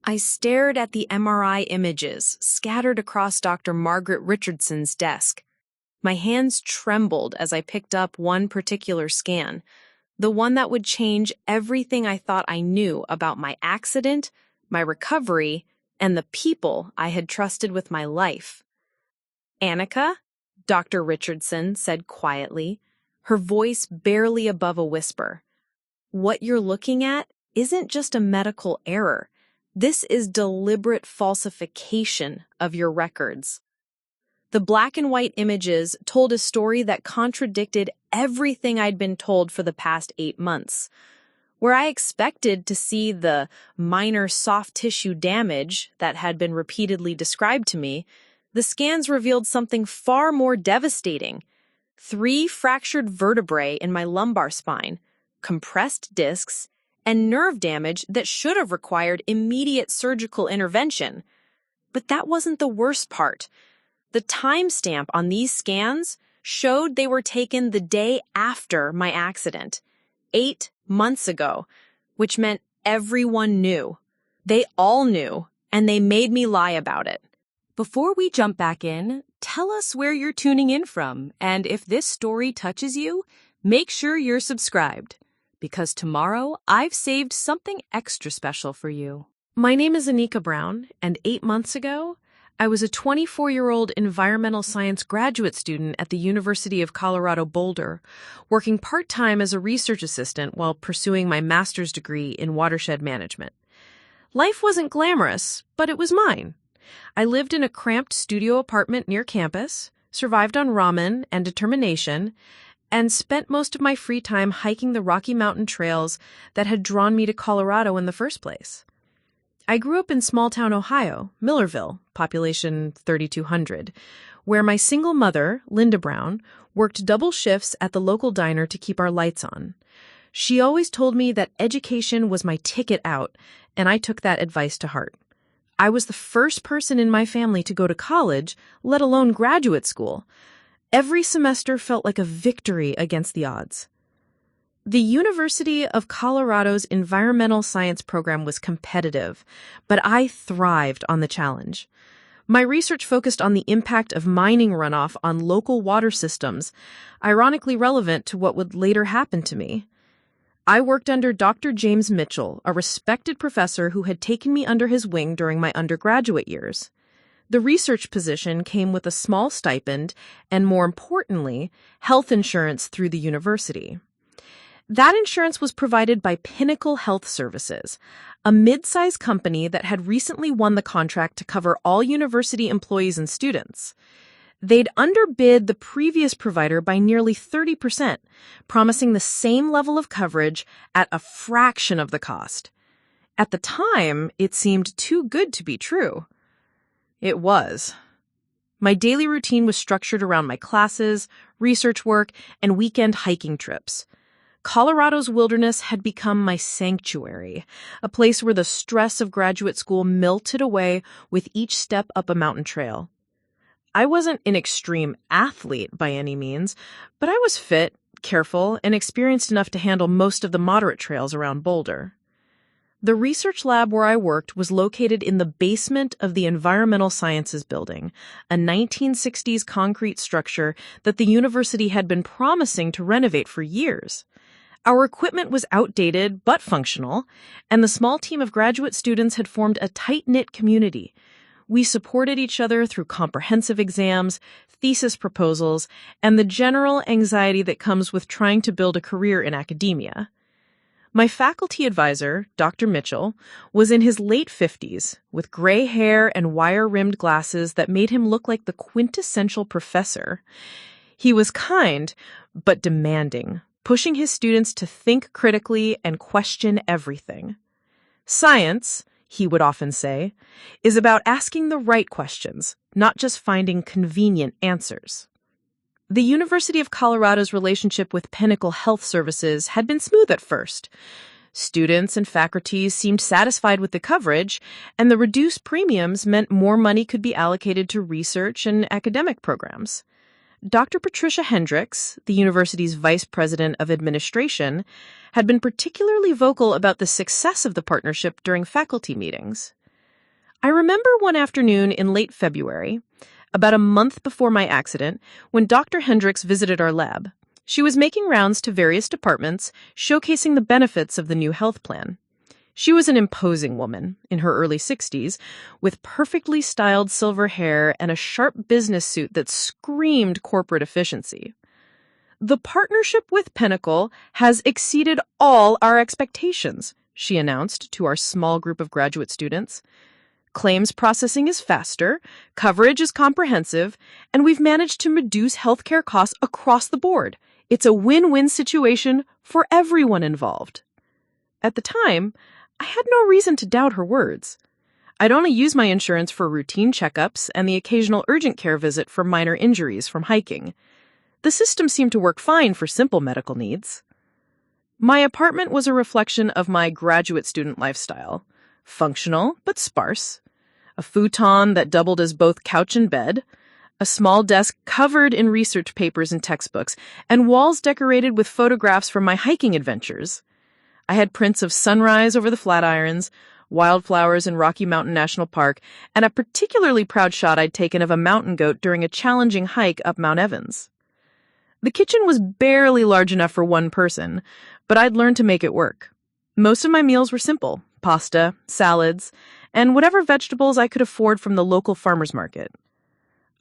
I stared at the MRI images scattered across Dr. Margaret Richardson's desk. My hands trembled as I picked up one particular scan, the one that would change everything I thought I knew about my accident, my recovery, and the people I had trusted with my life. "Anika," Dr. Richardson said quietly, her voice barely above a whisper. "What you're looking at isn't just a medical error. This is deliberate falsification of your records." The black and white images told a story that contradicted everything I'd been told for the past 8 months. Where I expected to see the minor soft tissue damage that had been repeatedly described to me, the scans revealed something far more devastating. 3 fractured vertebrae in my lumbar spine, compressed discs, and nerve damage that should have required immediate surgical intervention. But that wasn't the worst part. The timestamp on these scans showed they were taken the day after my accident, 8 months ago, which meant everyone knew. They all knew, and they made me lie about it. Before we jump back in, tell us where you're tuning in from, and if this story touches you, make sure you're subscribed, because tomorrow I've saved something extra special for you. My name is Anika Brown, and 8 months ago, I was a 24-year-old environmental science graduate student at the University of Colorado Boulder, working part-time as a research assistant while pursuing my master's degree in watershed management. Life wasn't glamorous, but it was mine. I lived in a cramped studio apartment near campus, survived on ramen and determination, and spent most of my free time hiking the Rocky Mountain trails that had drawn me to Colorado in the first place. I grew up in small-town Ohio, Millerville, population 3,200, where my single mother, Linda Brown, worked double shifts at the local diner to keep our lights on. She always told me that education was my ticket out, and I took that advice to heart. I was the first person in my family to go to college, let alone graduate school. Every semester felt like a victory against the odds. The University of Colorado's environmental science program was competitive, but I thrived on the challenge. My research focused on the impact of mining runoff on local water systems, ironically relevant to what would later happen to me. I worked under Dr. James Mitchell, a respected professor who had taken me under his wing during my undergraduate years. The research position came with a small stipend and, more importantly, health insurance through the university. That insurance was provided by Pinnacle Health Services, a mid-sized company that had recently won the contract to cover all university employees and students. They'd underbid the previous provider by nearly 30%, promising the same level of coverage at a fraction of the cost. At the time, it seemed too good to be true. It was. My daily routine was structured around my classes, research work, and weekend hiking trips. Colorado's wilderness had become my sanctuary, a place where the stress of graduate school melted away with each step up a mountain trail. I wasn't an extreme athlete by any means, but I was fit, careful, and experienced enough to handle most of the moderate trails around Boulder. The research lab where I worked was located in the basement of the Environmental Sciences Building, a 1960s concrete structure that the university had been promising to renovate for years. Our equipment was outdated but functional, and the small team of graduate students had formed a tight-knit community. We supported each other through comprehensive exams, thesis proposals, and the general anxiety that comes with trying to build a career in academia. My faculty advisor, Dr. Mitchell, was in his late 50s, with gray hair and wire-rimmed glasses that made him look like the quintessential professor. He was kind, but demanding, pushing his students to think critically and question everything. Science, he would often say, is about asking the right questions, not just finding convenient answers. The University of Colorado's relationship with Pinnacle Health Services had been smooth at first. Students and faculty seemed satisfied with the coverage, and the reduced premiums meant more money could be allocated to research and academic programs. Dr. Patricia Hendricks, the university's vice president of administration, had been particularly vocal about the success of the partnership during faculty meetings. I remember one afternoon in late February, about a month before my accident, when Dr. Hendricks visited our lab. She was making rounds to various departments, showcasing the benefits of the new health plan. She was an imposing woman, in her early 60s, with perfectly styled silver hair and a sharp business suit that screamed corporate efficiency. "The partnership with Pinnacle has exceeded all our expectations," she announced to our small group of graduate students. "Claims processing is faster, coverage is comprehensive, and we've managed to reduce healthcare costs across the board. It's a win-win situation for everyone involved." At the time, I had no reason to doubt her words. I'd only used my insurance for routine checkups and the occasional urgent care visit for minor injuries from hiking. The system seemed to work fine for simple medical needs. My apartment was a reflection of my graduate student lifestyle. Functional, but sparse. A futon that doubled as both couch and bed. A small desk covered in research papers and textbooks, and walls decorated with photographs from my hiking adventures. I had prints of sunrise over the Flatirons, wildflowers in Rocky Mountain National Park, and a particularly proud shot I'd taken of a mountain goat during a challenging hike up Mount Evans. The kitchen was barely large enough for one person, but I'd learned to make it work. Most of my meals were simple: pasta, salads, and whatever vegetables I could afford from the local farmer's market.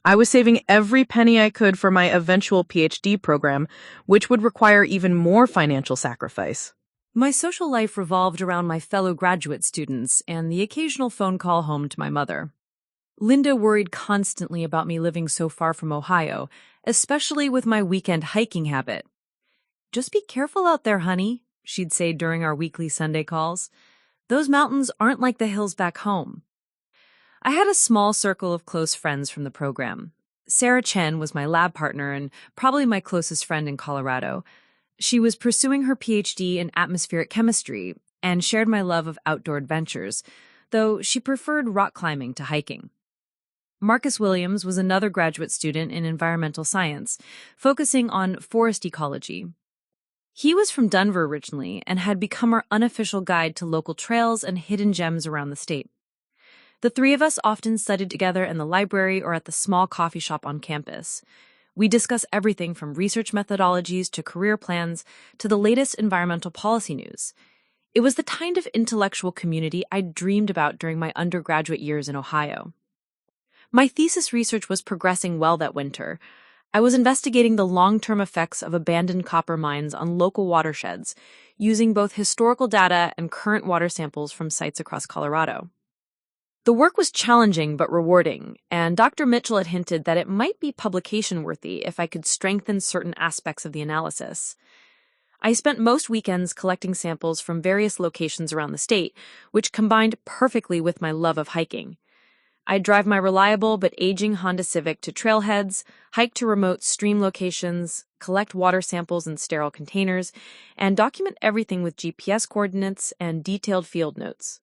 I was saving every penny I could for my eventual PhD program, which would require even more financial sacrifice. My social life revolved around my fellow graduate students and the occasional phone call home to my mother. Linda worried constantly about me living so far from Ohio, especially with my weekend hiking habit. "Just be careful out there, honey," she'd say during our weekly Sunday calls. "Those mountains aren't like the hills back home." I had a small circle of close friends from the program. Sarah Chen was my lab partner and probably my closest friend in Colorado. She was pursuing her PhD in atmospheric chemistry and shared my love of outdoor adventures, though she preferred rock climbing to hiking. Marcus Williams was another graduate student in environmental science, focusing on forest ecology. He was from Denver originally and had become our unofficial guide to local trails and hidden gems around the state. The three of us often studied together in the library or at the small coffee shop on campus. We discuss everything from research methodologies to career plans to the latest environmental policy news. It was the kind of intellectual community I dreamed about during my undergraduate years in Ohio. My thesis research was progressing well that winter. I was investigating the long-term effects of abandoned copper mines on local watersheds, using both historical data and current water samples from sites across Colorado. The work was challenging but rewarding, and Dr. Mitchell had hinted that it might be publication-worthy if I could strengthen certain aspects of the analysis. I spent most weekends collecting samples from various locations around the state, which combined perfectly with my love of hiking. I'd drive my reliable but aging Honda Civic to trailheads, hike to remote stream locations, collect water samples in sterile containers, and document everything with GPS coordinates and detailed field notes.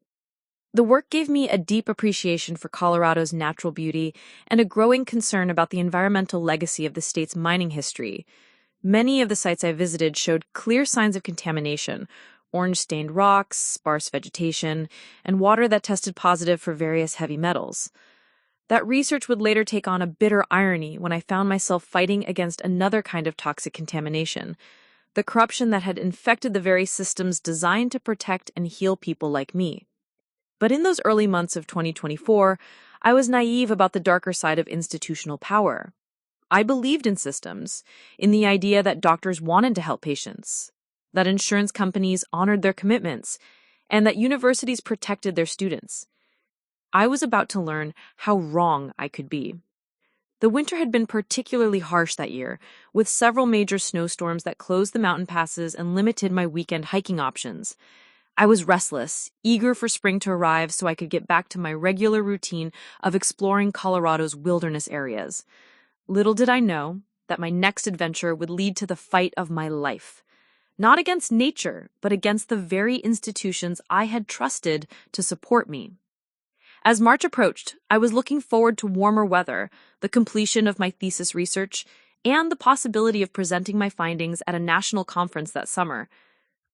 The work gave me a deep appreciation for Colorado's natural beauty and a growing concern about the environmental legacy of the state's mining history. Many of the sites I visited showed clear signs of contamination: orange-stained rocks, sparse vegetation, and water that tested positive for various heavy metals. That research would later take on a bitter irony when I found myself fighting against another kind of toxic contamination, the corruption that had infected the very systems designed to protect and heal people like me. But in those early months of 2024, I was naive about the darker side of institutional power. I believed in systems, in the idea that doctors wanted to help patients, that insurance companies honored their commitments, and that universities protected their students. I was about to learn how wrong I could be. The winter had been particularly harsh that year, with several major snowstorms that closed the mountain passes and limited my weekend hiking options. I was restless, eager for spring to arrive so I could get back to my regular routine of exploring Colorado's wilderness areas. Little did I know that my next adventure would lead to the fight of my life. Not against nature, but against the very institutions I had trusted to support me. As March approached, I was looking forward to warmer weather, the completion of my thesis research, and the possibility of presenting my findings at a national conference that summer.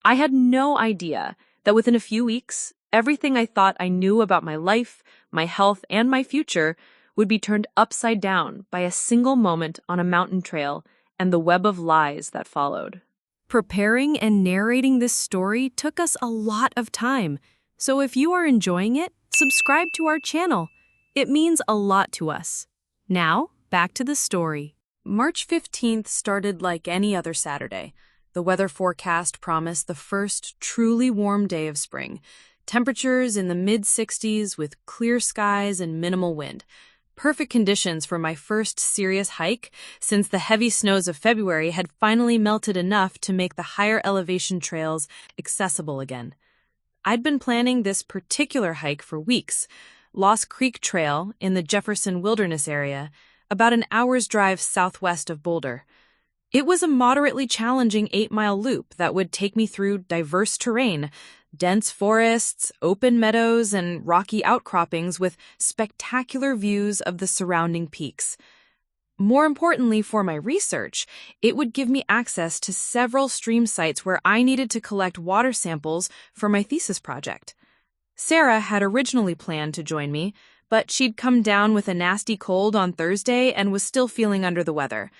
I had no idea that within a few weeks, Everything I thought I knew about my life, my health, and my future would be turned upside down by a single moment on a mountain trail and the web of lies that followed. Preparing and narrating this story took us a lot of time, so if you are enjoying it, subscribe to our channel. It means a lot to us. Now, back to the story. March 15th started like any other Saturday. The weather forecast promised the first truly warm day of spring. Temperatures in the mid-60s with clear skies and minimal wind. Perfect conditions for my first serious hike, since the heavy snows of February had finally melted enough to make the higher elevation trails accessible again. I'd been planning this particular hike for weeks. Lost Creek Trail in the Jefferson Wilderness area, about an hour's drive southwest of Boulder. It was a moderately challenging 8-mile loop that would take me through diverse terrain, dense forests, open meadows, and rocky outcroppings with spectacular views of the surrounding peaks. More importantly for my research, it would give me access to several stream sites where I needed to collect water samples for my thesis project. Sarah had originally planned to join me, but she'd come down with a nasty cold on Thursday and was still feeling under the weather.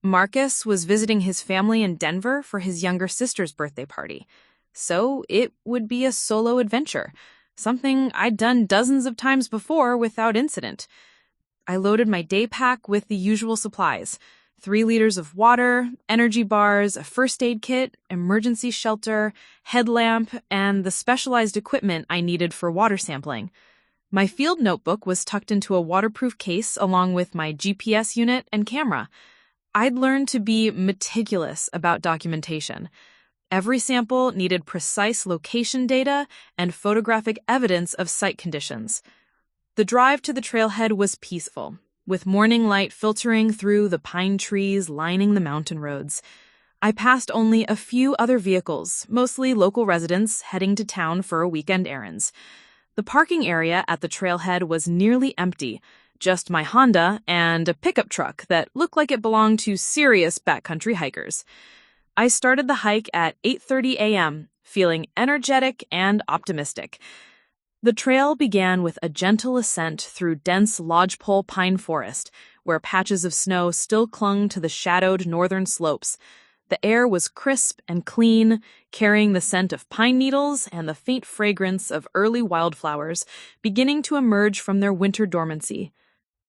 Marcus was visiting his family in Denver for his younger sister's birthday party. So it would be a solo adventure, something I'd done dozens of times before without incident. I loaded my day pack with the usual supplies: 3 liters of water, energy bars, a first aid kit, emergency shelter, headlamp, and the specialized equipment I needed for water sampling. My field notebook was tucked into a waterproof case along with my GPS unit and camera. I'd learned to be meticulous about documentation. Every sample needed precise location data and photographic evidence of site conditions. The drive to the trailhead was peaceful, with morning light filtering through the pine trees lining the mountain roads. I passed only a few other vehicles, mostly local residents heading to town for weekend errands. The parking area at the trailhead was nearly empty, just my Honda and a pickup truck that looked like it belonged to serious backcountry hikers. I started the hike at 8:30 a.m., feeling energetic and optimistic. The trail began with a gentle ascent through dense lodgepole pine forest, where patches of snow still clung to the shadowed northern slopes. The air was crisp and clean, carrying the scent of pine needles and the faint fragrance of early wildflowers beginning to emerge from their winter dormancy.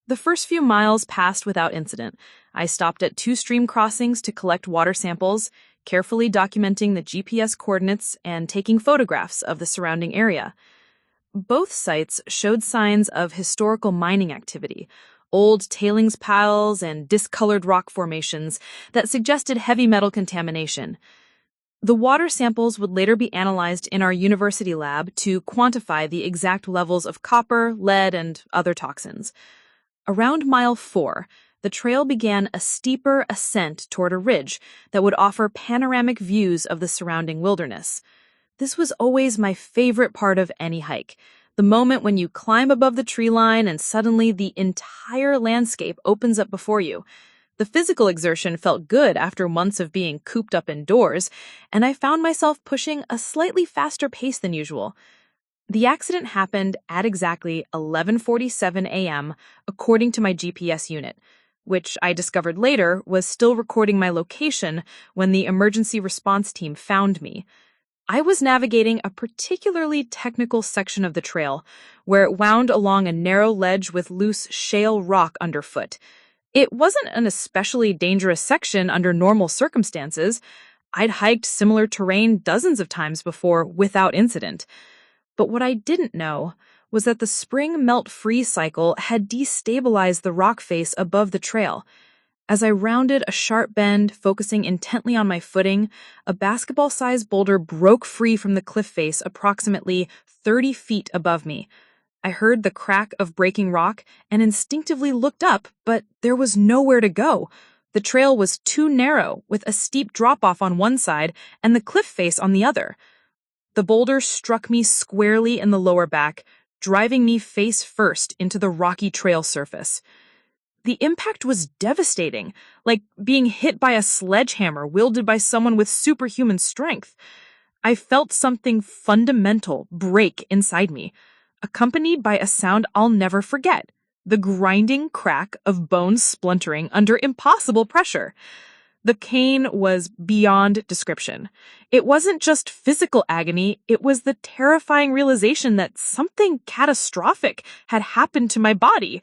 The first few miles passed without incident. I stopped at 2 stream crossings to collect water samples, carefully documenting the GPS coordinates and taking photographs of the surrounding area. Both sites showed signs of historical mining activity, old tailings piles and discolored rock formations that suggested heavy metal contamination. The water samples would later be analyzed in our university lab to quantify the exact levels of copper, lead, and other toxins. Around mile 4, the trail began a steeper ascent toward a ridge that would offer panoramic views of the surrounding wilderness. This was always my favorite part of any hike, the moment when you climb above the tree line and suddenly the entire landscape opens up before you. The physical exertion felt good after months of being cooped up indoors, and I found myself pushing a slightly faster pace than usual. The accident happened at exactly 11:47 a.m., according to my GPS unit, which I discovered later was still recording my location when the emergency response team found me. I was navigating a particularly technical section of the trail, where it wound along a narrow ledge with loose shale rock underfoot. It wasn't an especially dangerous section under normal circumstances. I'd hiked similar terrain dozens of times before without incident. But what I didn't know was that the spring melt-freeze cycle had destabilized the rock face above the trail. As I rounded a sharp bend, focusing intently on my footing, a basketball-sized boulder broke free from the cliff face approximately 30 feet above me. I heard the crack of breaking rock and instinctively looked up, but there was nowhere to go. The trail was too narrow, with a steep drop-off on one side and the cliff face on the other. The boulder struck me squarely in the lower back, driving me face first into the rocky trail surface. The impact was devastating, like being hit by a sledgehammer wielded by someone with superhuman strength. I felt something fundamental break inside me, accompanied by a sound I'll never forget, the grinding crack of bones splintering under impossible pressure. The pain was beyond description. It wasn't just physical agony, it was the terrifying realization that something catastrophic had happened to my body.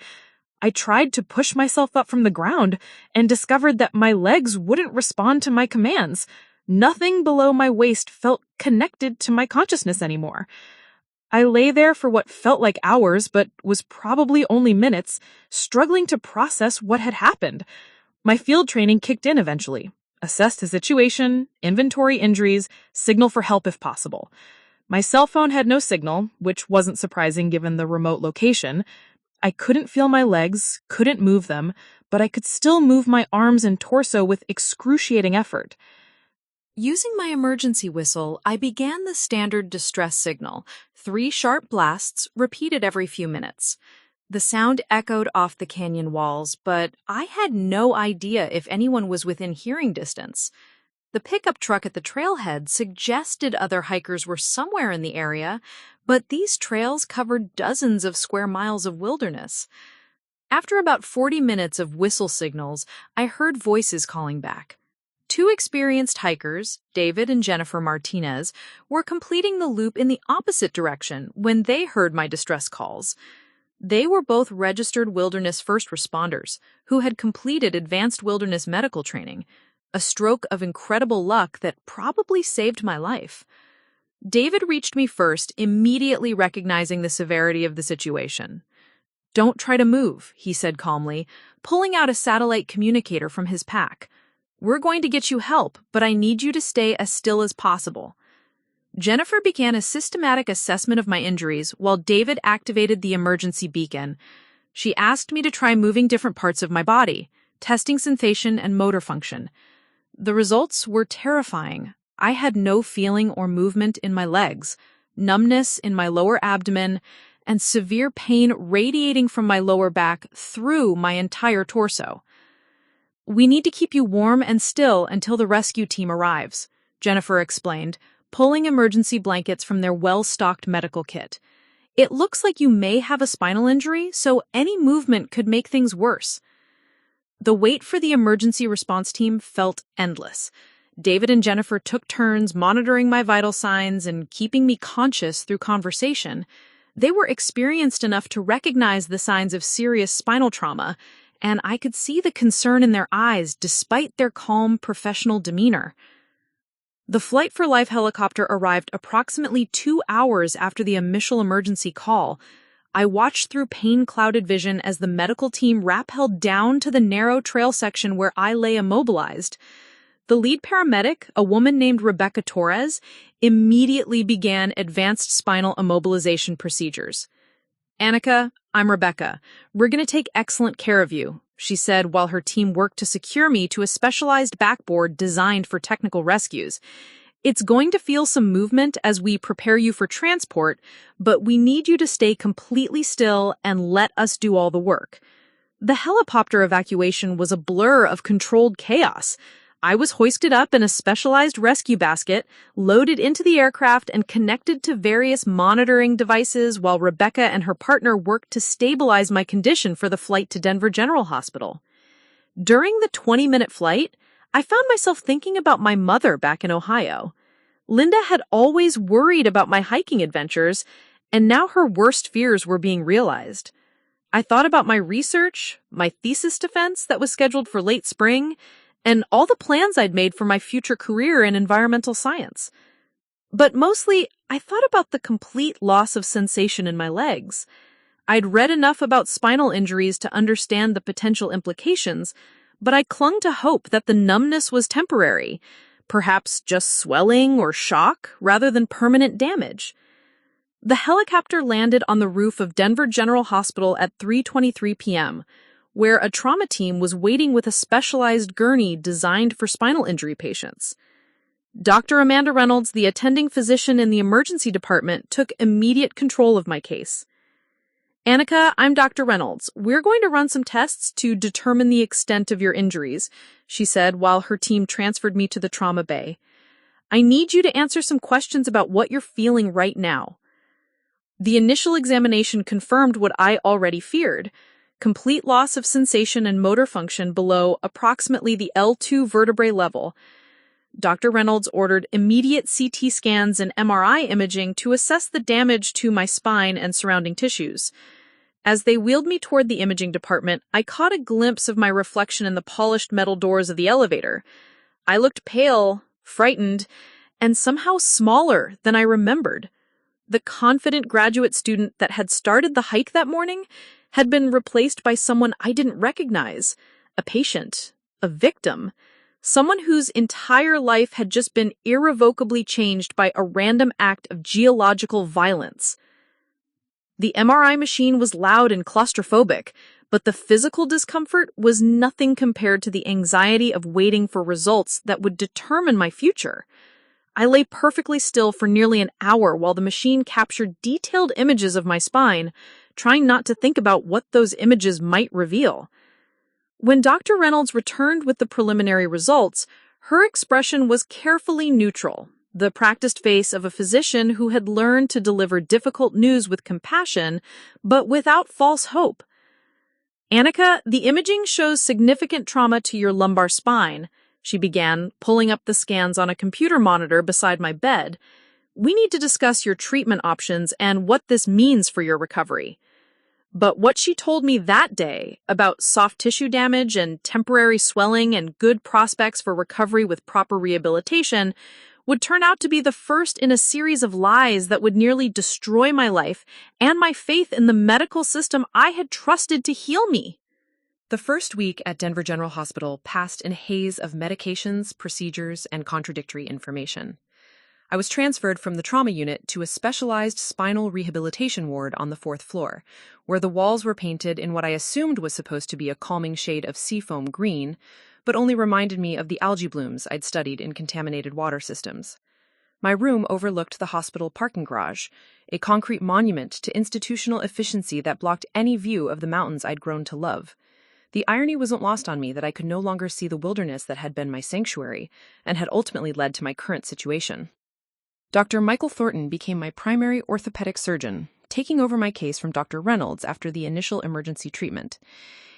I tried to push myself up from the ground and discovered that my legs wouldn't respond to my commands. Nothing below my waist felt connected to my consciousness anymore. I lay there for what felt like hours, but was probably only minutes, struggling to process what had happened. My field training kicked in eventually. Assessed the situation, inventory injuries, signal for help if possible. My cell phone had no signal, which wasn't surprising given the remote location. I couldn't feel my legs, couldn't move them, but I could still move my arms and torso with excruciating effort. Using my emergency whistle, I began the standard distress signal, 3 sharp blasts repeated every few minutes. The sound echoed off the canyon walls, but I had no idea if anyone was within hearing distance. The pickup truck at the trailhead suggested other hikers were somewhere in the area, but these trails covered dozens of square miles of wilderness. After about 40 minutes of whistle signals, I heard voices calling back. 2 experienced hikers, David and Jennifer Martinez, were completing the loop in the opposite direction when they heard my distress calls. They were both registered wilderness first responders who had completed advanced wilderness medical training, a stroke of incredible luck that probably saved my life. David reached me first, immediately recognizing the severity of the situation. "Don't try to move," he said calmly, pulling out a satellite communicator from his pack. "We're going to get you help, but I need you to stay as still as possible." Jennifer began a systematic assessment of my injuries while David activated the emergency beacon. She asked me to try moving different parts of my body, testing sensation and motor function. The results were terrifying. I had no feeling or movement in my legs, numbness in my lower abdomen, and severe pain radiating from my lower back through my entire torso. "We need to keep you warm and still until the rescue team arrives," Jennifer explained, pulling emergency blankets from their well-stocked medical kit. "It looks like you may have a spinal injury, so any movement could make things worse." The wait for the emergency response team felt endless. David and Jennifer took turns monitoring my vital signs and keeping me conscious through conversation. They were experienced enough to recognize the signs of serious spinal trauma, and I could see the concern in their eyes despite their calm, professional demeanor. The Flight for Life helicopter arrived approximately 2 hours after the initial emergency call. I watched through pain-clouded vision as the medical team rappelled down to the narrow trail section where I lay immobilized. The lead paramedic, a woman named Rebecca Torres, immediately began advanced spinal immobilization procedures. "Anika, I'm Rebecca. We're going to take excellent care of you," she said while her team worked to secure me to a specialized backboard designed for technical rescues. "It's going to feel some movement as we prepare you for transport, but we need you to stay completely still and let us do all the work." The helicopter evacuation was a blur of controlled chaos. I was hoisted up in a specialized rescue basket, loaded into the aircraft, and connected to various monitoring devices while Rebecca and her partner worked to stabilize my condition for the flight to Denver General Hospital. During the 20-minute flight, I found myself thinking about my mother back in Ohio. Linda had always worried about my hiking adventures, and now her worst fears were being realized. I thought about my research, my thesis defense that was scheduled for late spring, and all the plans I'd made for my future career in environmental science. But mostly, I thought about the complete loss of sensation in my legs. I'd read enough about spinal injuries to understand the potential implications, but I clung to hope that the numbness was temporary, perhaps just swelling or shock rather than permanent damage. The helicopter landed on the roof of Denver General Hospital at 3:23 p.m., where a trauma team was waiting with a specialized gurney designed for spinal injury patients. Dr. Amanda Reynolds, the attending physician in the emergency department, took immediate control of my case. "Anika, I'm Dr. Reynolds. We're going to run some tests to determine the extent of your injuries," she said while her team transferred me to the trauma bay. I need you to answer some questions about what you're feeling right now." The initial examination confirmed what I already feared: complete loss of sensation and motor function below approximately the L2 vertebrae level. Dr. Reynolds ordered immediate CT scans and MRI imaging to assess the damage to my spine and surrounding tissues. As they wheeled me toward the imaging department, I caught a glimpse of my reflection in the polished metal doors of the elevator. I looked pale, frightened, and somehow smaller than I remembered. The confident graduate student that had started the hike that morning had been replaced by someone I didn't recognize, a patient, a victim, someone whose entire life had just been irrevocably changed by a random act of geological violence. The MRI machine was loud and claustrophobic, but the physical discomfort was nothing compared to the anxiety of waiting for results that would determine my future. I lay perfectly still for nearly an hour while the machine captured detailed images of my spine, trying not to think about what those images might reveal. When Dr. Reynolds returned with the preliminary results, her expression was carefully neutral, the practiced face of a physician who had learned to deliver difficult news with compassion, but without false hope. "Anika, the imaging shows significant trauma to your lumbar spine," she began, pulling up the scans on a computer monitor beside my bed. "We need to discuss your treatment options and what this means for your recovery." But what she told me that day about soft tissue damage and temporary swelling and good prospects for recovery with proper rehabilitation would turn out to be the first in a series of lies that would nearly destroy my life and my faith in the medical system I had trusted to heal me. The first week at Denver General Hospital passed in a haze of medications, procedures, and contradictory information. I was transferred from the trauma unit to a specialized spinal rehabilitation ward on the 4th floor, where the walls were painted in what I assumed was supposed to be a calming shade of seafoam green, but only reminded me of the algae blooms I'd studied in contaminated water systems. My room overlooked the hospital parking garage, a concrete monument to institutional efficiency that blocked any view of the mountains I'd grown to love. The irony wasn't lost on me that I could no longer see the wilderness that had been my sanctuary and had ultimately led to my current situation. Dr. Michael Thornton became my primary orthopedic surgeon, taking over my case from Dr. Reynolds after the initial emergency treatment.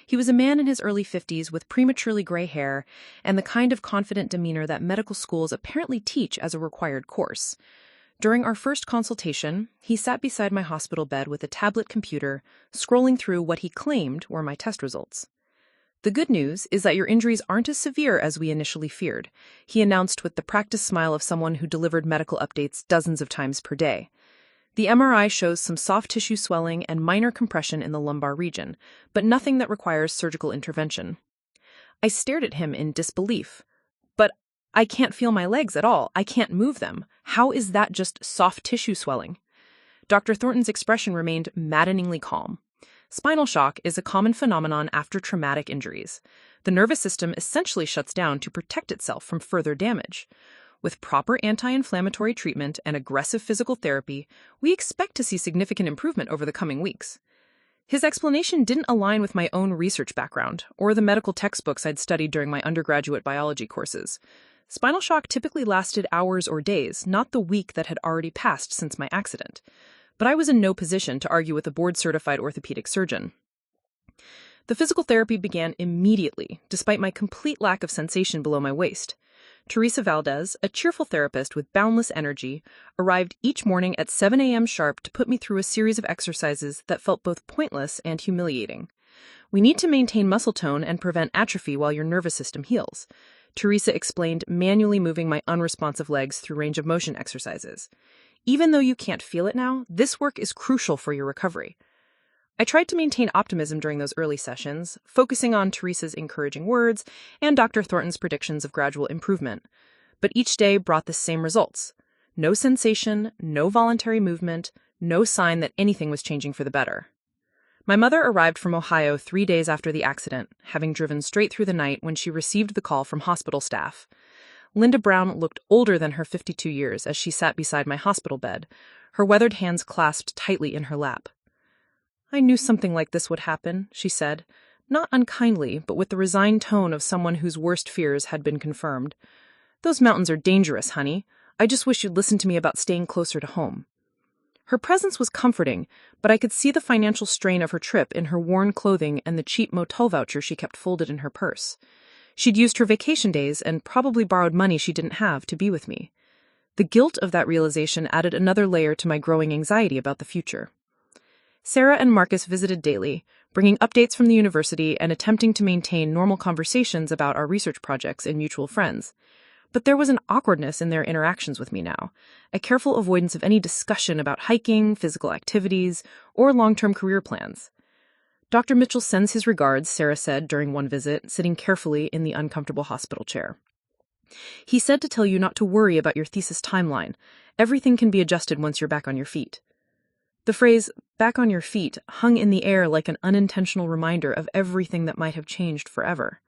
He was a man in his early 50s with prematurely gray hair and the kind of confident demeanor that medical schools apparently teach as a required course. During our first consultation, he sat beside my hospital bed with a tablet computer, scrolling through what he claimed were my test results. "The good news is that your injuries aren't as severe as we initially feared," he announced with the practiced smile of someone who delivered medical updates dozens of times per day. "The MRI shows some soft tissue swelling and minor compression in the lumbar region, but nothing that requires surgical intervention." I stared at him in disbelief. "But I can't feel my legs at all. I can't move them. How is that just soft tissue swelling?" Dr. Thornton's expression remained maddeningly calm. Spinal shock is a common phenomenon after traumatic injuries. The nervous system essentially shuts down to protect itself from further damage. With proper anti-inflammatory treatment and aggressive physical therapy, we expect to see significant improvement over the coming weeks. His explanation didn't align with my own research background or the medical textbooks I'd studied during my undergraduate biology courses. Spinal shock typically lasted hours or days, not the week that had already passed since my accident. But I was in no position to argue with a board-certified orthopedic surgeon. The physical therapy began immediately, despite my complete lack of sensation below my waist. Teresa Valdez, a cheerful therapist with boundless energy, arrived each morning at 7 a.m. sharp to put me through a series of exercises that felt both pointless and humiliating. "We need to maintain muscle tone and prevent atrophy while your nervous system heals," Teresa explained, manually moving my unresponsive legs through range of motion exercises. "Even though you can't feel it now, this work is crucial for your recovery." I tried to maintain optimism during those early sessions, focusing on Teresa's encouraging words and Dr. Thornton's predictions of gradual improvement. But each day brought the same results. No sensation, no voluntary movement, no sign that anything was changing for the better. My mother arrived from Ohio 3 days after the accident, having driven straight through the night when she received the call from hospital staff. Linda Brown looked older than her 52 years as she sat beside my hospital bed, her weathered hands clasped tightly in her lap. "I knew something like this would happen," she said, not unkindly, but with the resigned tone of someone whose worst fears had been confirmed. "Those mountains are dangerous, honey. I just wish you'd listen to me about staying closer to home." Her presence was comforting, but I could see the financial strain of her trip in her worn clothing and the cheap motel voucher she kept folded in her purse. She'd used her vacation days and probably borrowed money she didn't have to be with me. The guilt of that realization added another layer to my growing anxiety about the future. Sarah and Marcus visited daily, bringing updates from the university and attempting to maintain normal conversations about our research projects and mutual friends. But there was an awkwardness in their interactions with me now, a careful avoidance of any discussion about hiking, physical activities, or long-term career plans. "Dr. Mitchell sends his regards," Sarah said during one visit, sitting carefully in the uncomfortable hospital chair. "He said to tell you not to worry about your thesis timeline. Everything can be adjusted once you're back on your feet." The phrase, "back on your feet," hung in the air like an unintentional reminder of everything that might have changed forever.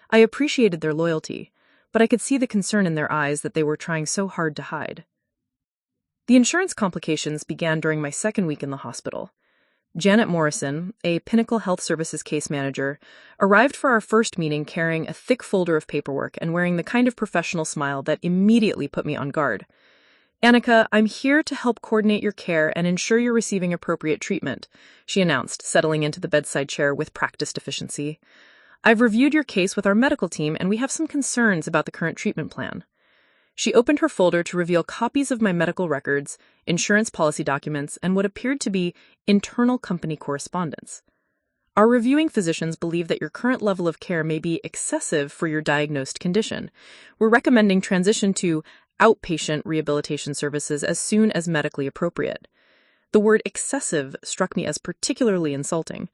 I appreciated their loyalty, but I could see the concern in their eyes that they were trying so hard to hide. The insurance complications began during my second week in the hospital. Janet Morrison, a Pinnacle Health Services case manager, arrived for our first meeting carrying a thick folder of paperwork and wearing the kind of professional smile that immediately put me on guard. "Anika, I'm here to help coordinate your care and ensure you're receiving appropriate treatment," she announced, settling into the bedside chair with practiced efficiency. "I've reviewed your case with our medical team, and we have some concerns about the current treatment plan." She opened her folder to reveal copies of my medical records, insurance policy documents, and what appeared to be internal company correspondence. "Our reviewing physicians believe that your current level of care may be excessive for your diagnosed condition. We're recommending transition to outpatient rehabilitation services as soon as medically appropriate." The word excessive struck me as particularly insulting.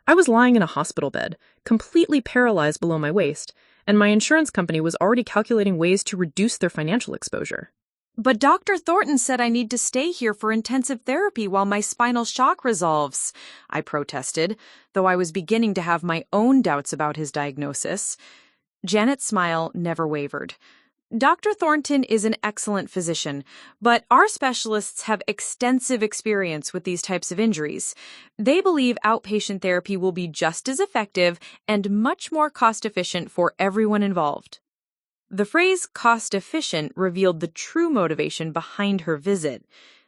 I was lying in a hospital bed, completely paralyzed below my waist, and my insurance company was already calculating ways to reduce their financial exposure. "But Dr. Thornton said I need to stay here for intensive therapy while my spinal shock resolves," I protested, though I was beginning to have my own doubts about his diagnosis. Janet's smile never wavered. "Dr. Thornton is an excellent physician, but our specialists have extensive experience with these types of injuries. They believe outpatient therapy will be just as effective and much more cost-efficient for everyone involved." The phrase cost-efficient revealed the true motivation behind her visit.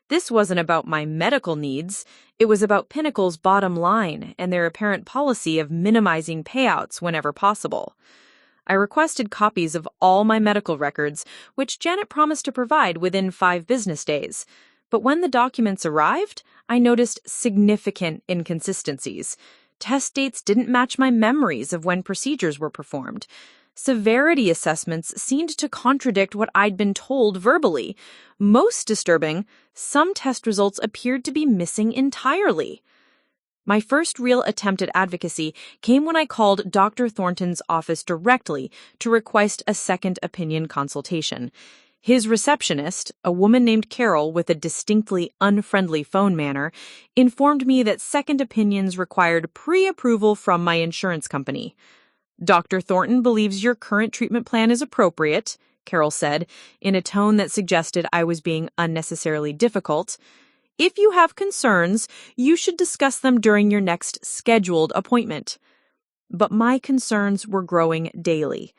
This wasn't about my medical needs. It was about Pinnacle's bottom line and their apparent policy of minimizing payouts whenever possible. I requested copies of all my medical records, which Janet promised to provide within 5 business days. But when the documents arrived, I noticed significant inconsistencies. Test dates didn't match my memories of when procedures were performed. Severity assessments seemed to contradict what I'd been told verbally. Most disturbing, some test results appeared to be missing entirely. My first real attempt at advocacy came when I called Dr. Thornton's office directly to request a second opinion consultation. His receptionist, a woman named Carol with a distinctly unfriendly phone manner, informed me that second opinions required pre-approval from my insurance company. "Dr. Thornton believes your current treatment plan is appropriate," Carol said, in a tone that suggested I was being unnecessarily difficult. "If you have concerns, you should discuss them during your next scheduled appointment." But my concerns were growing daily.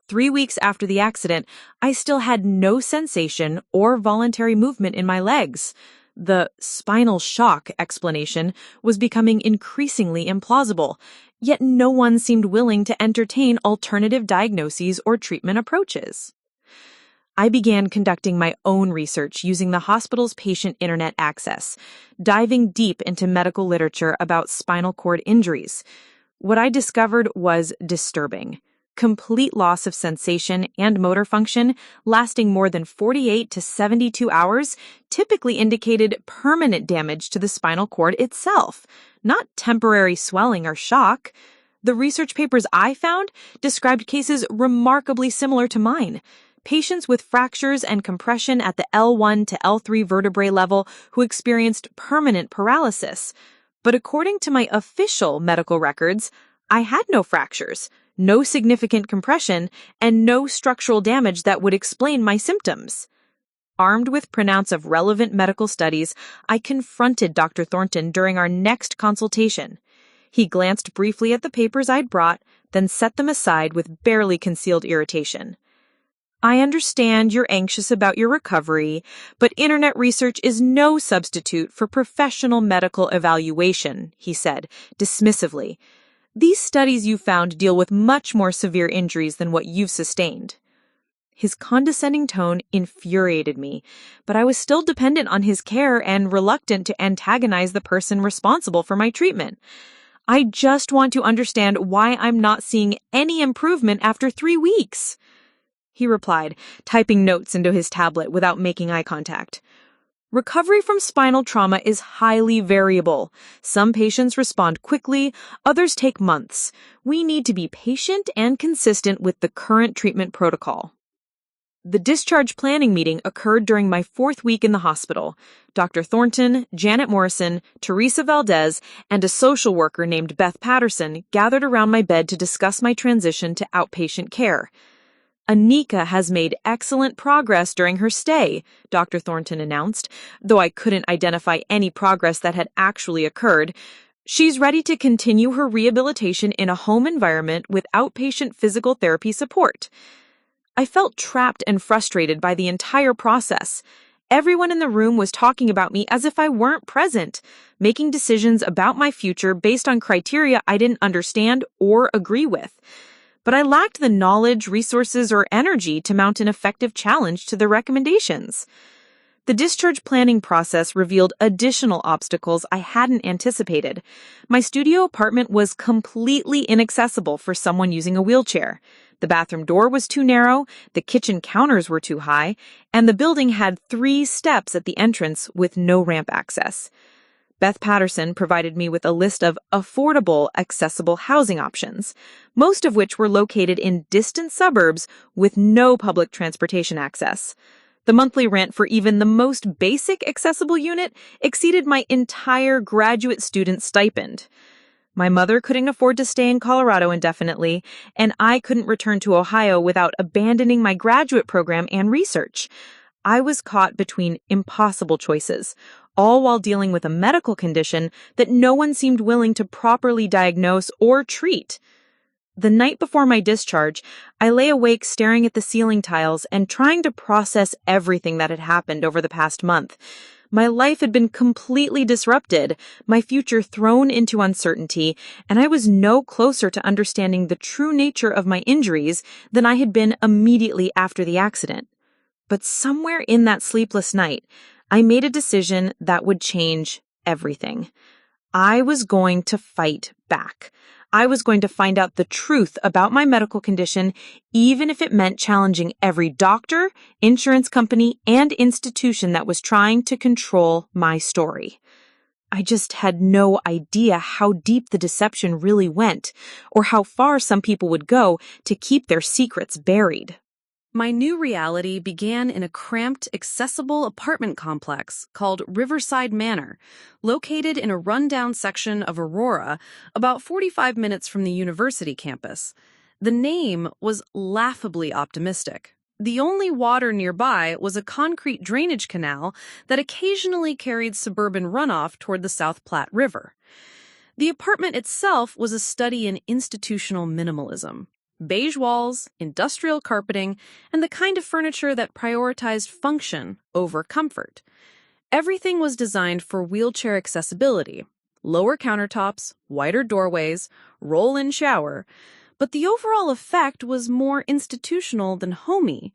3 weeks after the accident, I still had no sensation or voluntary movement in my legs. The spinal shock explanation was becoming increasingly implausible, yet no one seemed willing to entertain alternative diagnoses or treatment approaches. I began conducting my own research using the hospital's patient internet access, diving deep into medical literature about spinal cord injuries. What I discovered was disturbing. Complete loss of sensation and motor function lasting more than 48 to 72 hours typically indicated permanent damage to the spinal cord itself, not temporary swelling or shock. The research papers I found described cases remarkably similar to mine. Patients with fractures and compression at the L1 to L3 vertebrae level who experienced permanent paralysis. But according to my official medical records, I had no fractures, no significant compression, and no structural damage that would explain my symptoms. Armed with printouts of relevant medical studies, I confronted Dr. Thornton during our next consultation. He glanced briefly at the papers I'd brought, then set them aside with barely concealed irritation. I understand you're anxious about your recovery, but internet research is no substitute for professional medical evaluation, he said, dismissively. These studies you found deal with much more severe injuries than what you've sustained. His condescending tone infuriated me, but I was still dependent on his care and reluctant to antagonize the person responsible for my treatment. I just want to understand why I'm not seeing any improvement after 3 weeks. He replied, typing notes into his tablet without making eye contact. Recovery from spinal trauma is highly variable. Some patients respond quickly, others take months. We need to be patient and consistent with the current treatment protocol. The discharge planning meeting occurred during my 4th week in the hospital. Dr. Thornton, Janet Morrison, Teresa Valdez, and a social worker named Beth Patterson gathered around my bed to discuss my transition to outpatient care. Anika has made excellent progress during her stay, Dr. Thornton announced, though I couldn't identify any progress that had actually occurred. She's ready to continue her rehabilitation in a home environment with outpatient physical therapy support. I felt trapped and frustrated by the entire process. Everyone in the room was talking about me as if I weren't present, making decisions about my future based on criteria I didn't understand or agree with. But I lacked the knowledge, resources, or energy to mount an effective challenge to the recommendations. The discharge planning process revealed additional obstacles I hadn't anticipated. My studio apartment was completely inaccessible for someone using a wheelchair. The bathroom door was too narrow, the kitchen counters were too high, and the building had 3 steps at the entrance with no ramp access. Beth Patterson provided me with a list of affordable, accessible housing options, most of which were located in distant suburbs with no public transportation access. The monthly rent for even the most basic accessible unit exceeded my entire graduate student stipend. My mother couldn't afford to stay in Colorado indefinitely, and I couldn't return to Ohio without abandoning my graduate program and research. I was caught between impossible choices, all while dealing with a medical condition that no one seemed willing to properly diagnose or treat. The night before my discharge, I lay awake staring at the ceiling tiles and trying to process everything that had happened over the past month. My life had been completely disrupted, my future thrown into uncertainty, and I was no closer to understanding the true nature of my injuries than I had been immediately after the accident. But somewhere in that sleepless night, I made a decision that would change everything. I was going to fight back. I was going to find out the truth about my medical condition, even if it meant challenging every doctor, insurance company, and institution that was trying to control my story. I just had no idea how deep the deception really went, or how far some people would go to keep their secrets buried. My new reality began in a cramped, accessible apartment complex called Riverside Manor, located in a rundown section of Aurora, about 45 minutes from the university campus. The name was laughably optimistic. The only water nearby was a concrete drainage canal that occasionally carried suburban runoff toward the South Platte River. The apartment itself was a study in institutional minimalism. Beige walls, industrial carpeting, and the kind of furniture that prioritized function over comfort. Everything was designed for wheelchair accessibility, lower countertops, wider doorways, roll-in shower, but the overall effect was more institutional than homey.